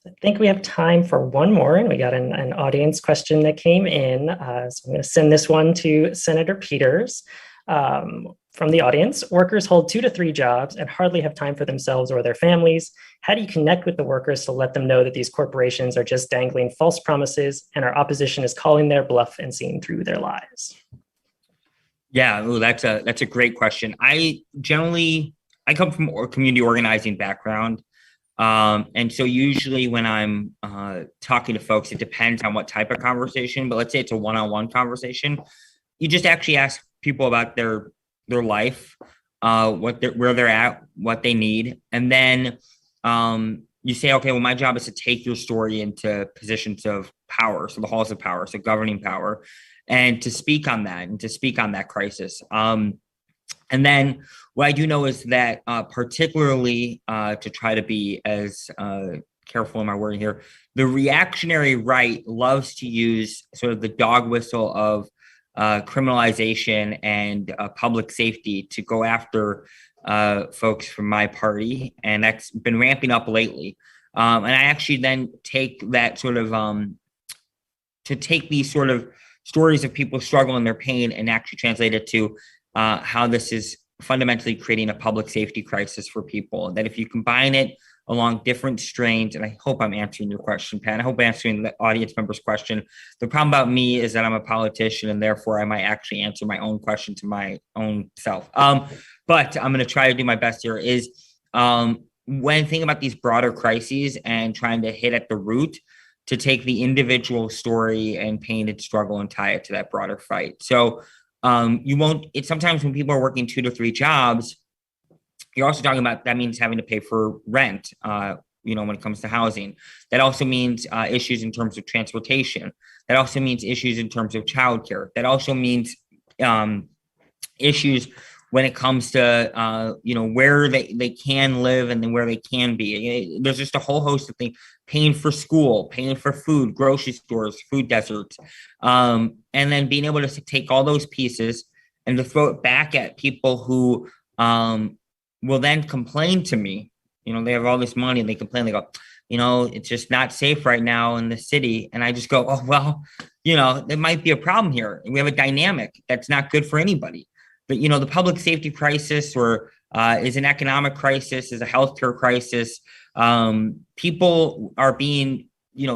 I think we have time for one more, and we got an audience question that came in. So I'm going to send this one to Senator Peters. From the audience, workers hold 2 to 3 jobs and hardly have time for themselves or their families. How do you connect with the workers to let them know that these corporations are just dangling false promises and our opposition is calling their bluff and seeing through their lies? Yeah, that's a great question. I come from a community organizing background. And so usually when I'm talking to folks, it depends on what type of conversation, but let's say it's a one-on-one conversation. You just actually ask people about their life, where they're at, what they need. And then you say, okay, well, my job is to take your story into positions of power. So the halls of power, so governing power, and to speak on that and to speak on that crisis. And then what I do know is that particularly to try to be as careful in my wording here, the reactionary right loves to use sort of the dog whistle of criminalization and public safety to go after folks from my party. And that's been ramping up lately. And I actually then take that sort of, to take these sort of stories of people struggle in their pain and actually translate it to how this is fundamentally creating a public safety crisis for people. That if you combine it along different strains, and I hope I'm answering your question, Pat. I hope I'm answering the audience member's question. The problem about me is that I'm a politician, and therefore I might actually answer my own question to my own self. But I'm going to try to do my best here. Is when thinking about these broader crises and trying to hit at the root, to take the individual story and pain and struggle and tie it to that broader fight. So you won't. It's sometimes when people are working 2 to 3 jobs, you're also talking about, that means having to pay for rent, when it comes to housing. That also means issues in terms of transportation. That also means issues in terms of childcare. That also means issues when it comes to, where they can live and then where they can be. There's just a whole host of things, paying for school, paying for food, grocery stores, food deserts, and then being able to take all those pieces and to throw it back at people who will then complain to me. They have all this money and they complain, they go, it's just not safe right now in the city. And I just go, oh, well, there might be a problem here. We have a dynamic that's not good for anybody. But, the public safety crisis or is an economic crisis, is a healthcare crisis. People are being,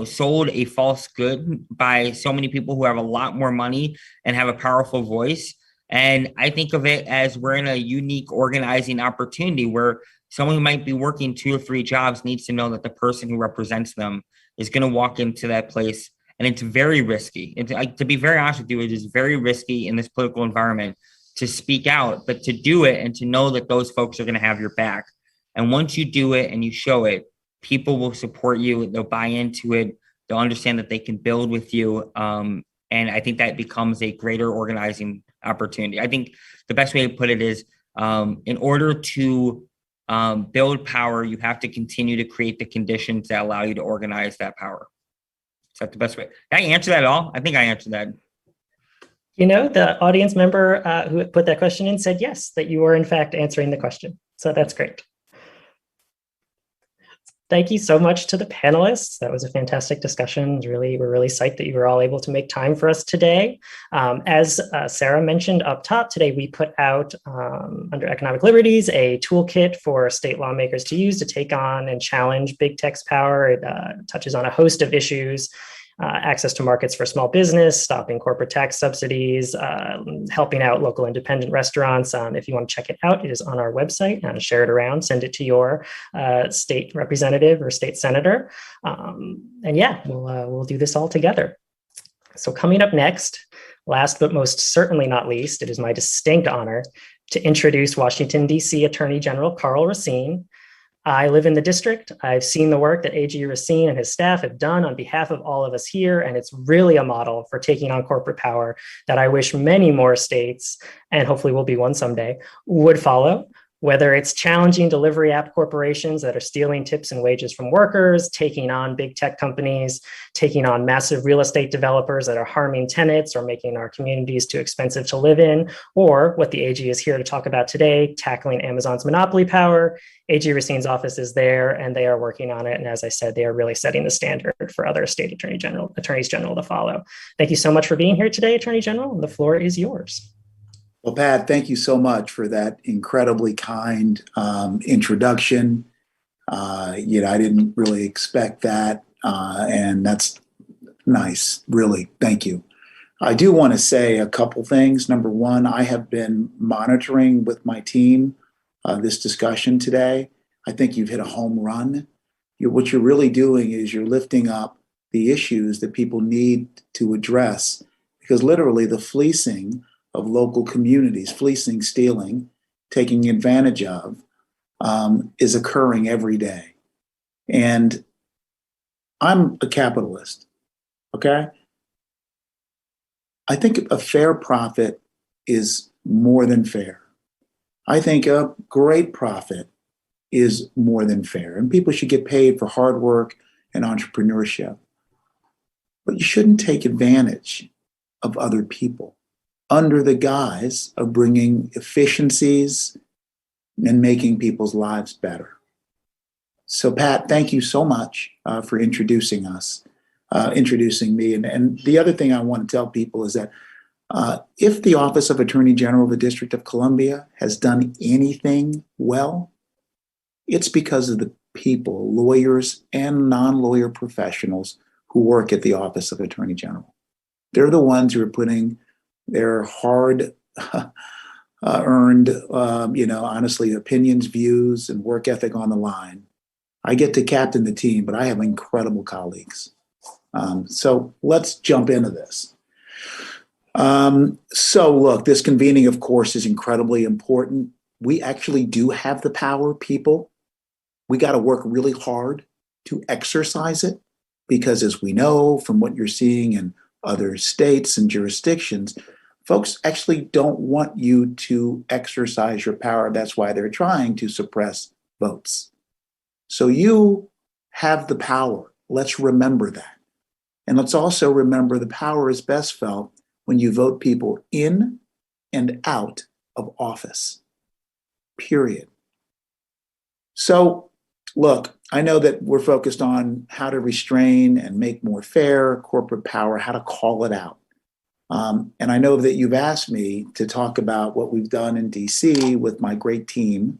sold a false good by so many people who have a lot more money and have a powerful voice. And I think of it as we're in a unique organizing opportunity where someone who might be working 2 or 3 jobs needs to know that the person who represents them is going to walk into that place. And it's very risky. To be very honest with you, it is very risky in this political environment to speak out, but to do it and to know that those folks are going to have your back. And once you do it and you show it, people will support you. They'll buy into it. They'll understand that they can build with you. And I think that becomes a greater organizing opportunity. I think the best way to put it is in order to build power, you have to continue to create the conditions that allow you to organize that power. Is that the best way? Did I answer that at all? I think I answered that. The audience member who put that question in said yes, that you were in fact answering the question. So that's great. Thank you so much to the panelists. That was a fantastic discussion. We're really psyched that you were all able to make time for us today. As Sarah mentioned up top, today we put out under Economic Liberties a toolkit for state lawmakers to use to take on and challenge big tech's power. It touches on a host of issues. Access to markets for small business, stopping corporate tax subsidies, helping out local independent restaurants. If you want to check it out, it is on our website, and share it around, send it to your state representative or state senator. We'll do this all together. So coming up next, last but most certainly not least, it is my distinct honor to introduce Washington, D.C. Attorney General Karl Racine. I live in the district. I've seen the work that AG Racine and his staff have done on behalf of all of us here, and it's really a model for taking on corporate power that I wish many more states, and hopefully will be one someday, would follow. Whether it's challenging delivery app corporations that are stealing tips and wages from workers, taking on big tech companies, taking on massive real estate developers that are harming tenants or making our communities too expensive to live in, or what the AG is here to talk about today, tackling Amazon's monopoly power. AG Racine's office is there and they are working on it. And as I said, they are really setting the standard for other state attorneys general to follow. Thank you so much for being here today, Attorney General. The floor is yours. Well, Pat, thank you so much for that incredibly kind introduction. I didn't really expect that, and that's nice, really. Thank you. I do want to say a couple things. Number one, I have been monitoring with my team this discussion today. I think you've hit a home run. What you're really doing is you're lifting up the issues that people need to address, because literally the fleecing of local communities, fleecing, stealing, taking advantage of, is occurring every day. And I'm a capitalist, okay? I think a fair profit is more than fair. I think a great profit is more than fair, and people should get paid for hard work and entrepreneurship. But you shouldn't take advantage of other people under the guise of bringing efficiencies and making people's lives better. So, Pat, thank you so much for introducing me. And the other thing I want to tell people is that if the Office of Attorney General of the District of Columbia has done anything well, it's because of the people, lawyers and non-lawyer professionals who work at the Office of Attorney General. They're the ones who are putting their hard earned, honestly, opinions, views, and work ethic on the line. I get to captain the team, but I have incredible colleagues. So let's jump into this. So look, this convening, of course, is incredibly important. We actually do have the power, people. We got to work really hard to exercise it, because as we know from what you're seeing in other states and jurisdictions, folks actually don't want you to exercise your power. That's why they're trying to suppress votes. So you have the power. Let's remember that. And let's also remember the power is best felt when you vote people in and out of office, period. So look, I know that we're focused on how to restrain and make more fair corporate power, how to call it out. And I know that you've asked me to talk about what we've done in DC with my great team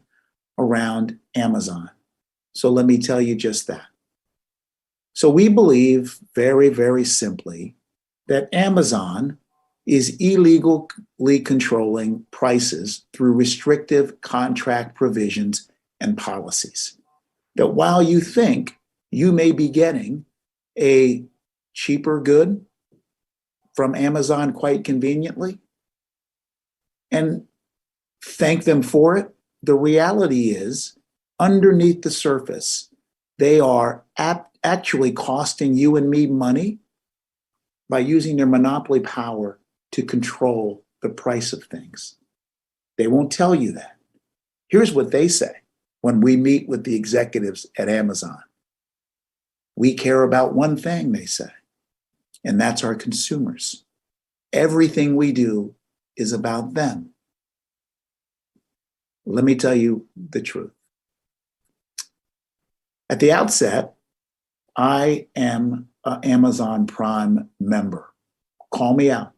around Amazon. So let me tell you just that. So we believe very, very simply that Amazon is illegally controlling prices through restrictive contract provisions and policies. That while you think you may be getting a cheaper good from Amazon quite conveniently, and thank them for it, the reality is, underneath the surface, they are actually costing you and me money by using their monopoly power to control the price of things. They won't tell you that. Here's what they say when we meet with the executives at Amazon. We care about one thing, they say, and that's our consumers. Everything we do is about them. Let me tell you the truth. At the outset, I am an Amazon Prime member. Call me out.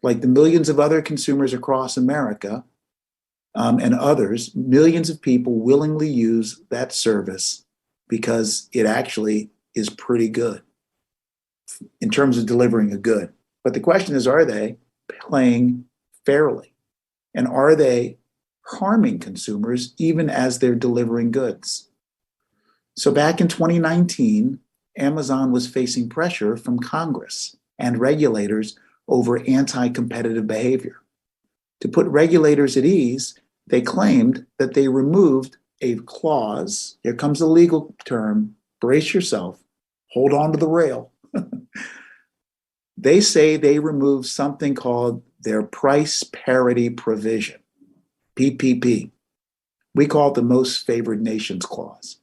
Like the millions of other consumers across America and others, millions of people willingly use that service because it actually is pretty good in terms of delivering a good. But the question is, are they playing fairly? And are they harming consumers even as they're delivering goods? So back in 2019, Amazon was facing pressure from Congress and regulators over anti-competitive behavior. To put regulators at ease, they claimed that they removed a clause. Here comes the legal term. Brace yourself. Hold on to the rail. They say they removed something called their price parity provision, PPP. We call it the Most Favored Nations Clause.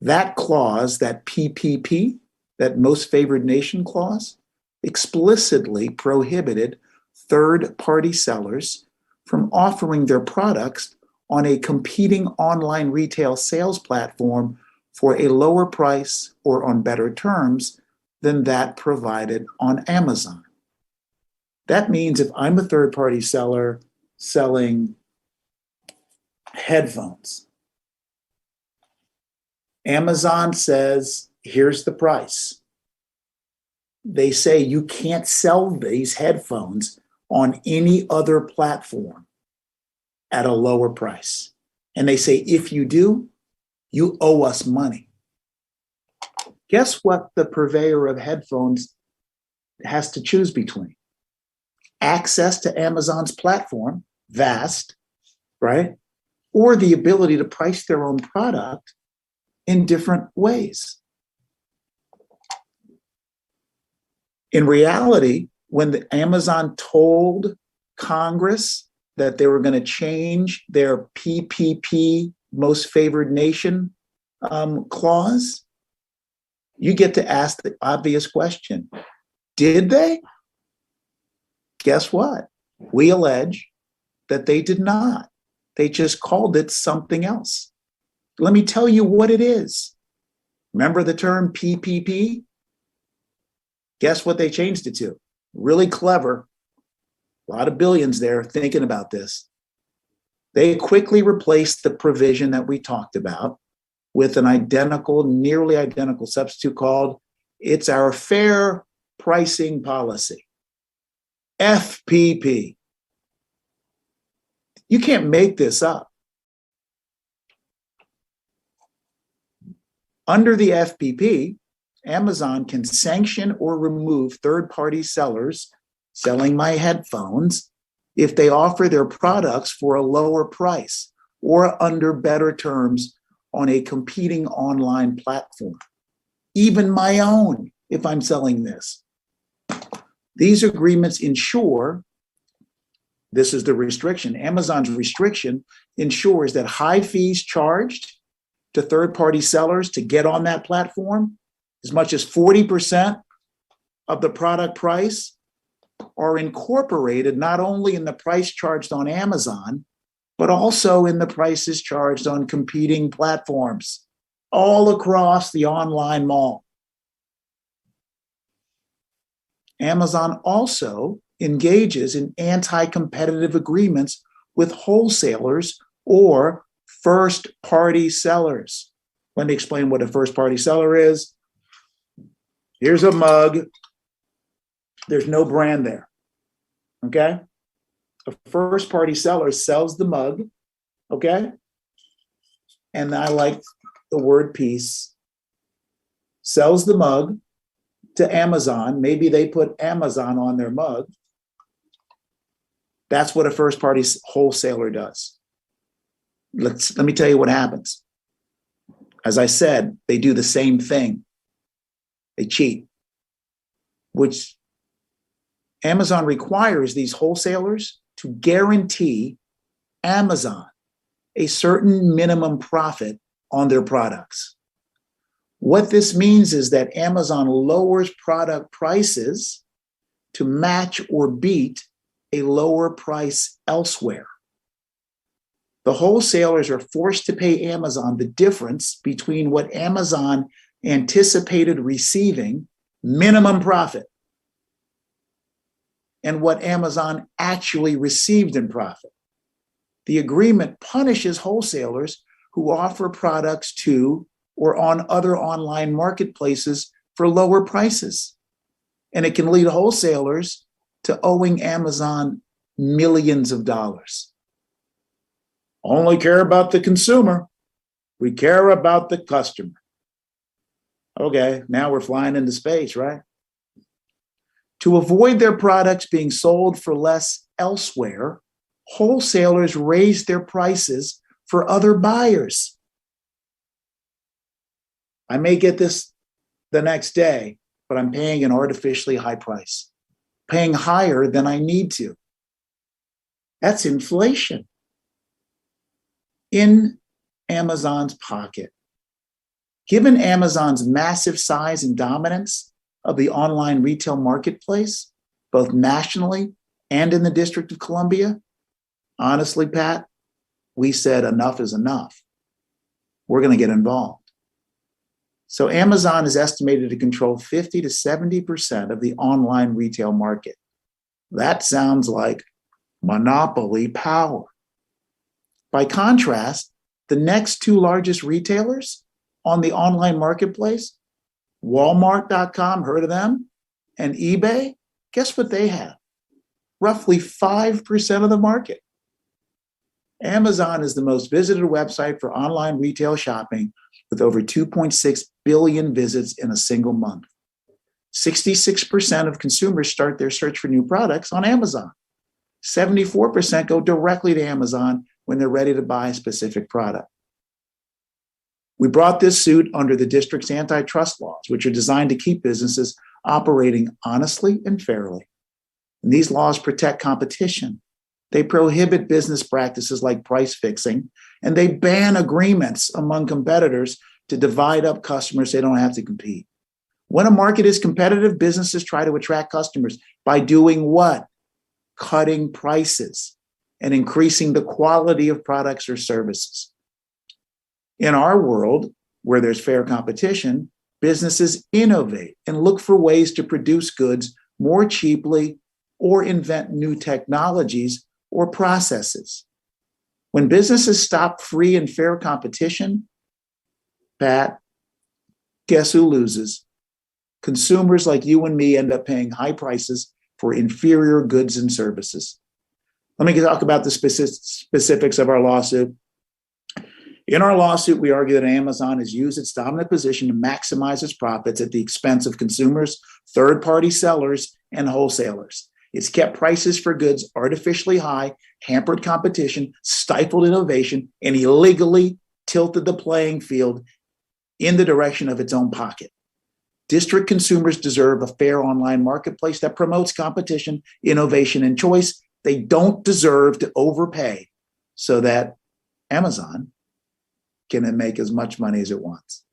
That clause, that PPP, that Most Favored Nation Clause, explicitly prohibited third-party sellers from offering their products on a competing online retail sales platform for a lower price or on better terms than that provided on Amazon. That means if I'm a third-party seller selling headphones, Amazon says, here's the price. They say you can't sell these headphones on any other platform at a lower price. And they say, if you do, you owe us money. Guess what the purveyor of headphones has to choose between? Access to Amazon's platform, vast, right? Or the ability to price their own product in different ways. In reality, when Amazon told Congress that they were going to change their PPP, Most Favored Nation clause, you get to ask the obvious question. Did they? Guess what? We allege that they did not. They just called it something else. Let me tell you what it is. Remember the term PPP? Guess what they changed it to? Really clever. A lot of billions there thinking about this. They quickly replaced the provision that we talked about with an identical, nearly identical substitute called It's Our Fair Pricing Policy, FPP. You can't make this up. Under the FPP, Amazon can sanction or remove third-party sellers selling my headphones if they offer their products for a lower price or under better terms on a competing online platform, even my own, if I'm selling this. These agreements ensure, this is the restriction, Amazon's restriction ensures that high fees charged to third-party sellers to get on that platform, as much as 40% of the product price, are incorporated not only in the price charged on Amazon, but also in the prices charged on competing platforms all across the online mall. Amazon also engages in anti-competitive agreements with wholesalers or first-party sellers. Let me explain what a first-party seller is. Here's a mug. There's no brand there, okay? A first-party seller sells the mug, okay? And I like the word piece. Sells the mug to Amazon. Maybe they put Amazon on their mug. That's what a first-party wholesaler does. Let me tell you what happens. As I said, they do the same thing. They cheat, which Amazon requires these wholesalers to guarantee Amazon a certain minimum profit on their products. What this means is that Amazon lowers product prices to match or beat a lower price elsewhere. The wholesalers are forced to pay Amazon the difference between what Amazon anticipated receiving, minimum profit, and what Amazon actually received in profit. The agreement punishes wholesalers who offer products to or on other online marketplaces for lower prices. And it can lead wholesalers to owing Amazon millions of dollars. Only care about the consumer. We care about the customer. Okay, now we're flying into space, right? To avoid their products being sold for less elsewhere, wholesalers raise their prices for other buyers. I may get this the next day, but I'm paying an artificially high price, paying higher than I need to. That's inflation. in Amazon's pocket. Given Amazon's massive size and dominance of the online retail marketplace, both nationally and in the District of Columbia, honestly, Pat, we said enough is enough. We're going to get involved. So Amazon is estimated to control 50 to 70% of the online retail market. That sounds like monopoly power. By contrast, the next two largest retailers on the online marketplace, Walmart.com, heard of them, and eBay, guess what they have? Roughly 5% of the market. Amazon is the most visited website for online retail shopping with over 2.6 billion visits in a single month. 66% of consumers start their search for new products on Amazon. 74% go directly to Amazon when they're ready to buy a specific product. We brought this suit under the district's antitrust laws, which are designed to keep businesses operating honestly and fairly. And these laws protect competition. They prohibit business practices like price fixing, and they ban agreements among competitors to divide up customers so they don't have to compete. When a market is competitive, businesses try to attract customers by doing what? Cutting prices and increasing the quality of products or services. In our world, where there's fair competition, businesses innovate and look for ways to produce goods more cheaply or invent new technologies or processes. When businesses stop free and fair competition, Pat, guess who loses? Consumers like you and me end up paying high prices for inferior goods and services. Let me talk about the specifics of our lawsuit. In our lawsuit, we argue that Amazon has used its dominant position to maximize its profits at the expense of consumers, third-party sellers, and wholesalers. It's kept prices for goods artificially high, hampered competition, stifled innovation, and illegally tilted the playing field in the direction of its own pocket. District consumers deserve a fair online marketplace that promotes competition, innovation, and choice. They don't deserve to overpay so that Amazon can make as much money as it wants.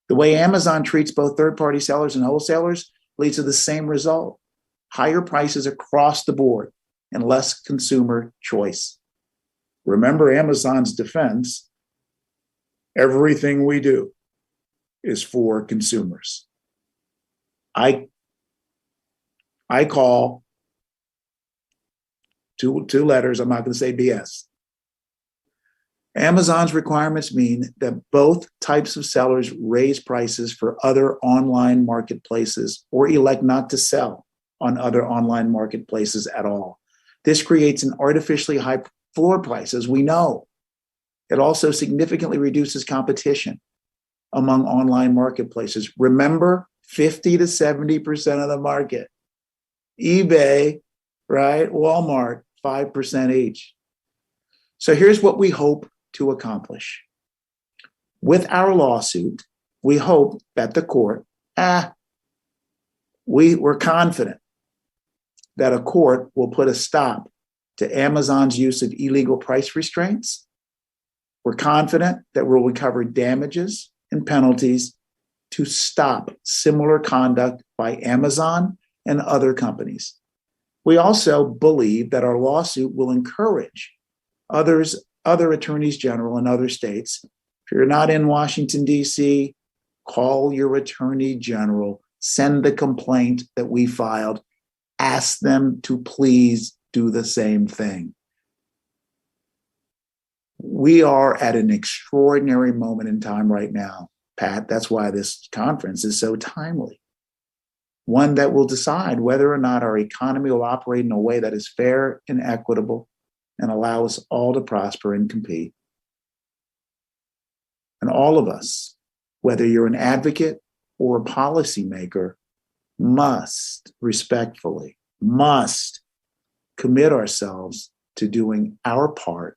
The way Amazon treats both third-party sellers and wholesalers leads to the same result: higher prices across the board and less consumer choice. Remember Amazon's defense: everything we do is for consumers. I call two letters, I'm not going to say BS. Amazon's requirements mean that both types of sellers raise prices for other online marketplaces or elect not to sell on other online marketplaces at all. This creates an artificially high floor price, as we know. It also significantly reduces competition among online marketplaces. Remember, 50 to 70% of the market. eBay, right? Walmart, 5% each. So here's what we hope to accomplish. With our lawsuit, we hope that the court, we're confident that a court will put a stop to Amazon's use of illegal price restraints. We're confident that we'll recover damages and penalties to stop similar conduct by Amazon and other companies. We also believe that our lawsuit will encourage other attorneys general in other states. If you're not in Washington, D.C., call your attorney general, send the complaint that we filed, ask them to please do the same thing. We are at an extraordinary moment in time right now, Pat. That's why this conference is so timely. One that will decide whether or not our economy will operate in a way that is fair and equitable and allow us all to prosper and compete. And all of us, whether you're an advocate or a policymaker, must respectfully, commit ourselves to doing our part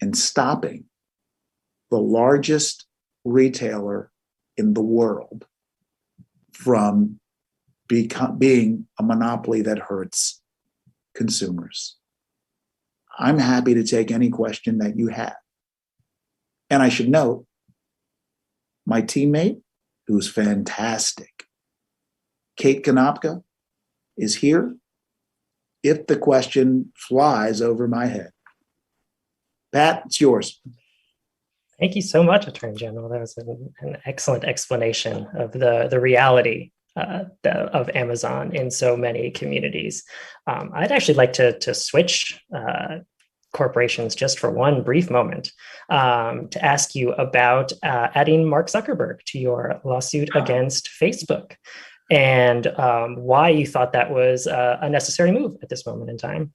in stopping the largest retailer in the world from being a monopoly that hurts consumers. I'm happy to take any question that you have. And I should note, my teammate, who's fantastic, Kate Konopka, is here if the question flies over my head. Pat, it's yours. Thank you so much, Attorney General. That was an excellent explanation of the reality of Amazon in so many communities. I'd actually like to switch corporations just for one brief moment to ask you about adding Mark Zuckerberg to your lawsuit against Facebook and why you thought that was a necessary move at this moment in time.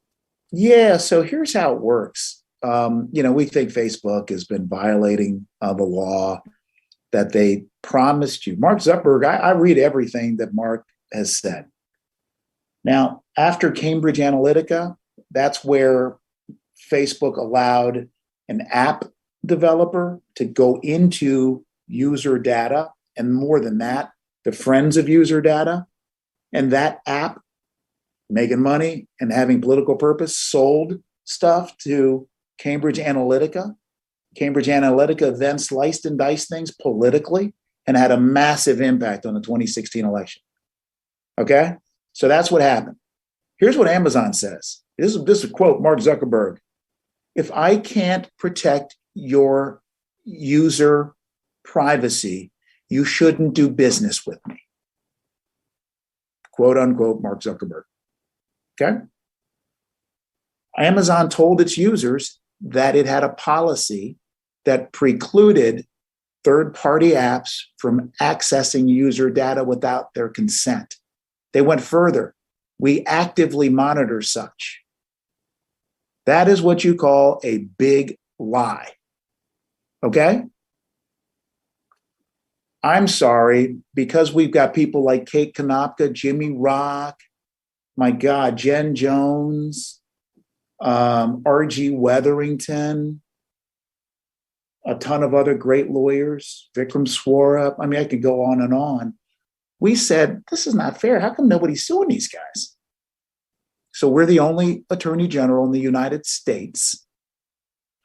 Yeah, so here's how it works. We think Facebook has been violating the law that they promised you. Mark Zuckerberg, I read everything that Mark has said. Now, after Cambridge Analytica, that's where Facebook allowed an app developer to go into user data, and more than that, the friends of user data. And that app, making money and having political purpose, sold stuff to Cambridge Analytica. Cambridge Analytica then sliced and diced things politically and had a massive impact on the 2016 election. Okay? So that's what happened. Here's what Amazon says. This is a quote, Mark Zuckerberg. If I can't protect your user privacy, you shouldn't do business with me. Quote unquote, Mark Zuckerberg. Okay? Amazon told its users that it had a policy that precluded third-party apps from accessing user data without their consent. They went further. We actively monitor such. That is what you call a big lie. Okay? I'm sorry, because we've got people like Kate Konopka, Jimmy Rock, my God, Jen Jones, R.G. Weatherington, a ton of other great lawyers, Vikram Swara. I mean, I could go on and on. We said, this is not fair. How come nobody's suing these guys? So we're the only attorney general in the United States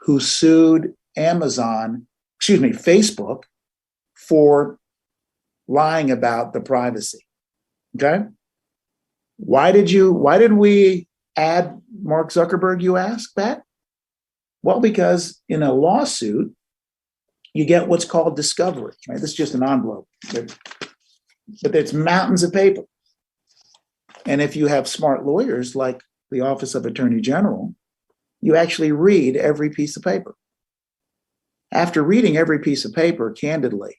who sued Facebook for lying about the privacy. Okay? Why did we add Mark Zuckerberg, you ask, Pat? Well, because in a lawsuit, you get what's called discovery, right? This is just an envelope, but it's mountains of paper. And if you have smart lawyers like the Office of Attorney General, you actually read every piece of paper. After reading every piece of paper candidly,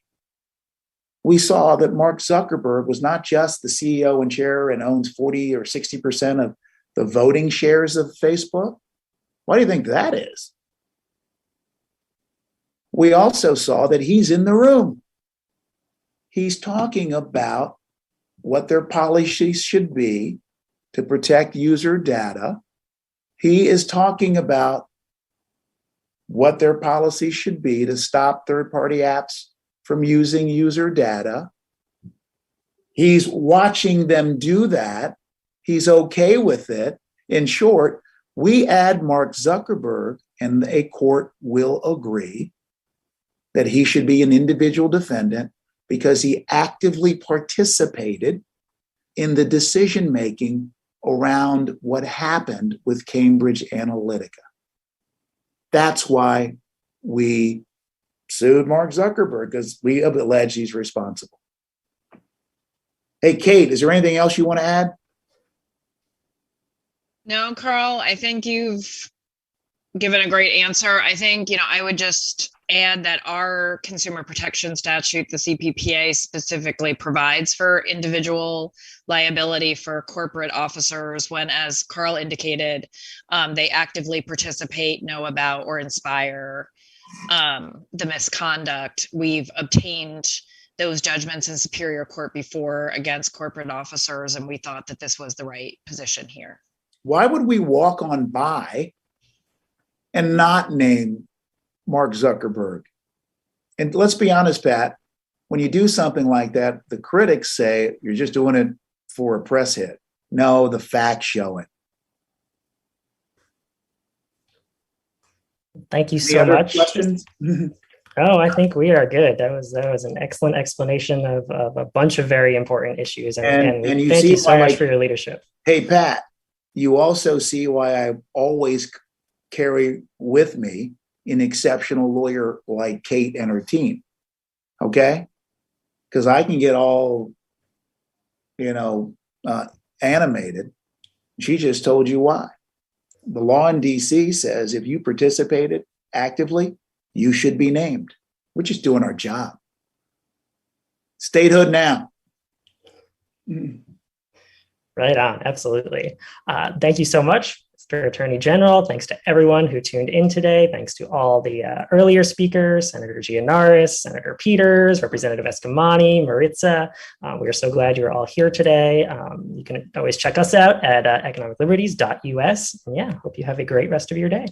we saw that Mark Zuckerberg was not just the CEO and chair and owns 40 or 60% of the voting shares of Facebook. Why do you think that is? We also saw that he's in the room. He's talking about what their policies should be to protect user data. He is talking about what their policies should be to stop third-party apps from using user data. He's watching them do that. He's okay with it. In short, we add Mark Zuckerberg, and a court will agree that he should be an individual defendant because he actively participated in the decision-making around what happened with Cambridge Analytica. That's why we sued Mark Zuckerberg, because we allege he's responsible. Hey, Kate, is there anything else you want to add? No, Carl, I think you've given a great answer. I think, I would just add that our consumer protection statute, the CPPA, specifically provides for individual liability for corporate officers when, as Carl indicated, they actively participate, know about, or inspire the misconduct. We've obtained those judgments in Superior Court before against corporate officers, and we thought that this was the right position here. Why would we walk on by and not name Mark Zuckerberg? And let's be honest, Pat, when you do something like that, the critics say you're just doing it for a press hit. No, the facts show it. Thank you Any so other much. questions? Oh, I think we are good. That was an excellent explanation of a bunch of very important issues. And again, And you thank see you so why much for your leadership. Hey, Pat, you also see why I always carry with me an exceptional lawyer like Kate and her team. Okay? Because I can get all, animated. She just told you why. The law in DC says if you participated actively, you should be named. We're just doing our job. Statehood now. Right on, absolutely. Thank you so much, Mr. Attorney General. Thanks to everyone who tuned in today. Thanks to all the earlier speakers, Senator Gianaris, Senator Peters, Representative Escamani, Maritza. We are so glad you're all here today. You can always check us out at economicliberties.us. And yeah, hope you have a great rest of your day.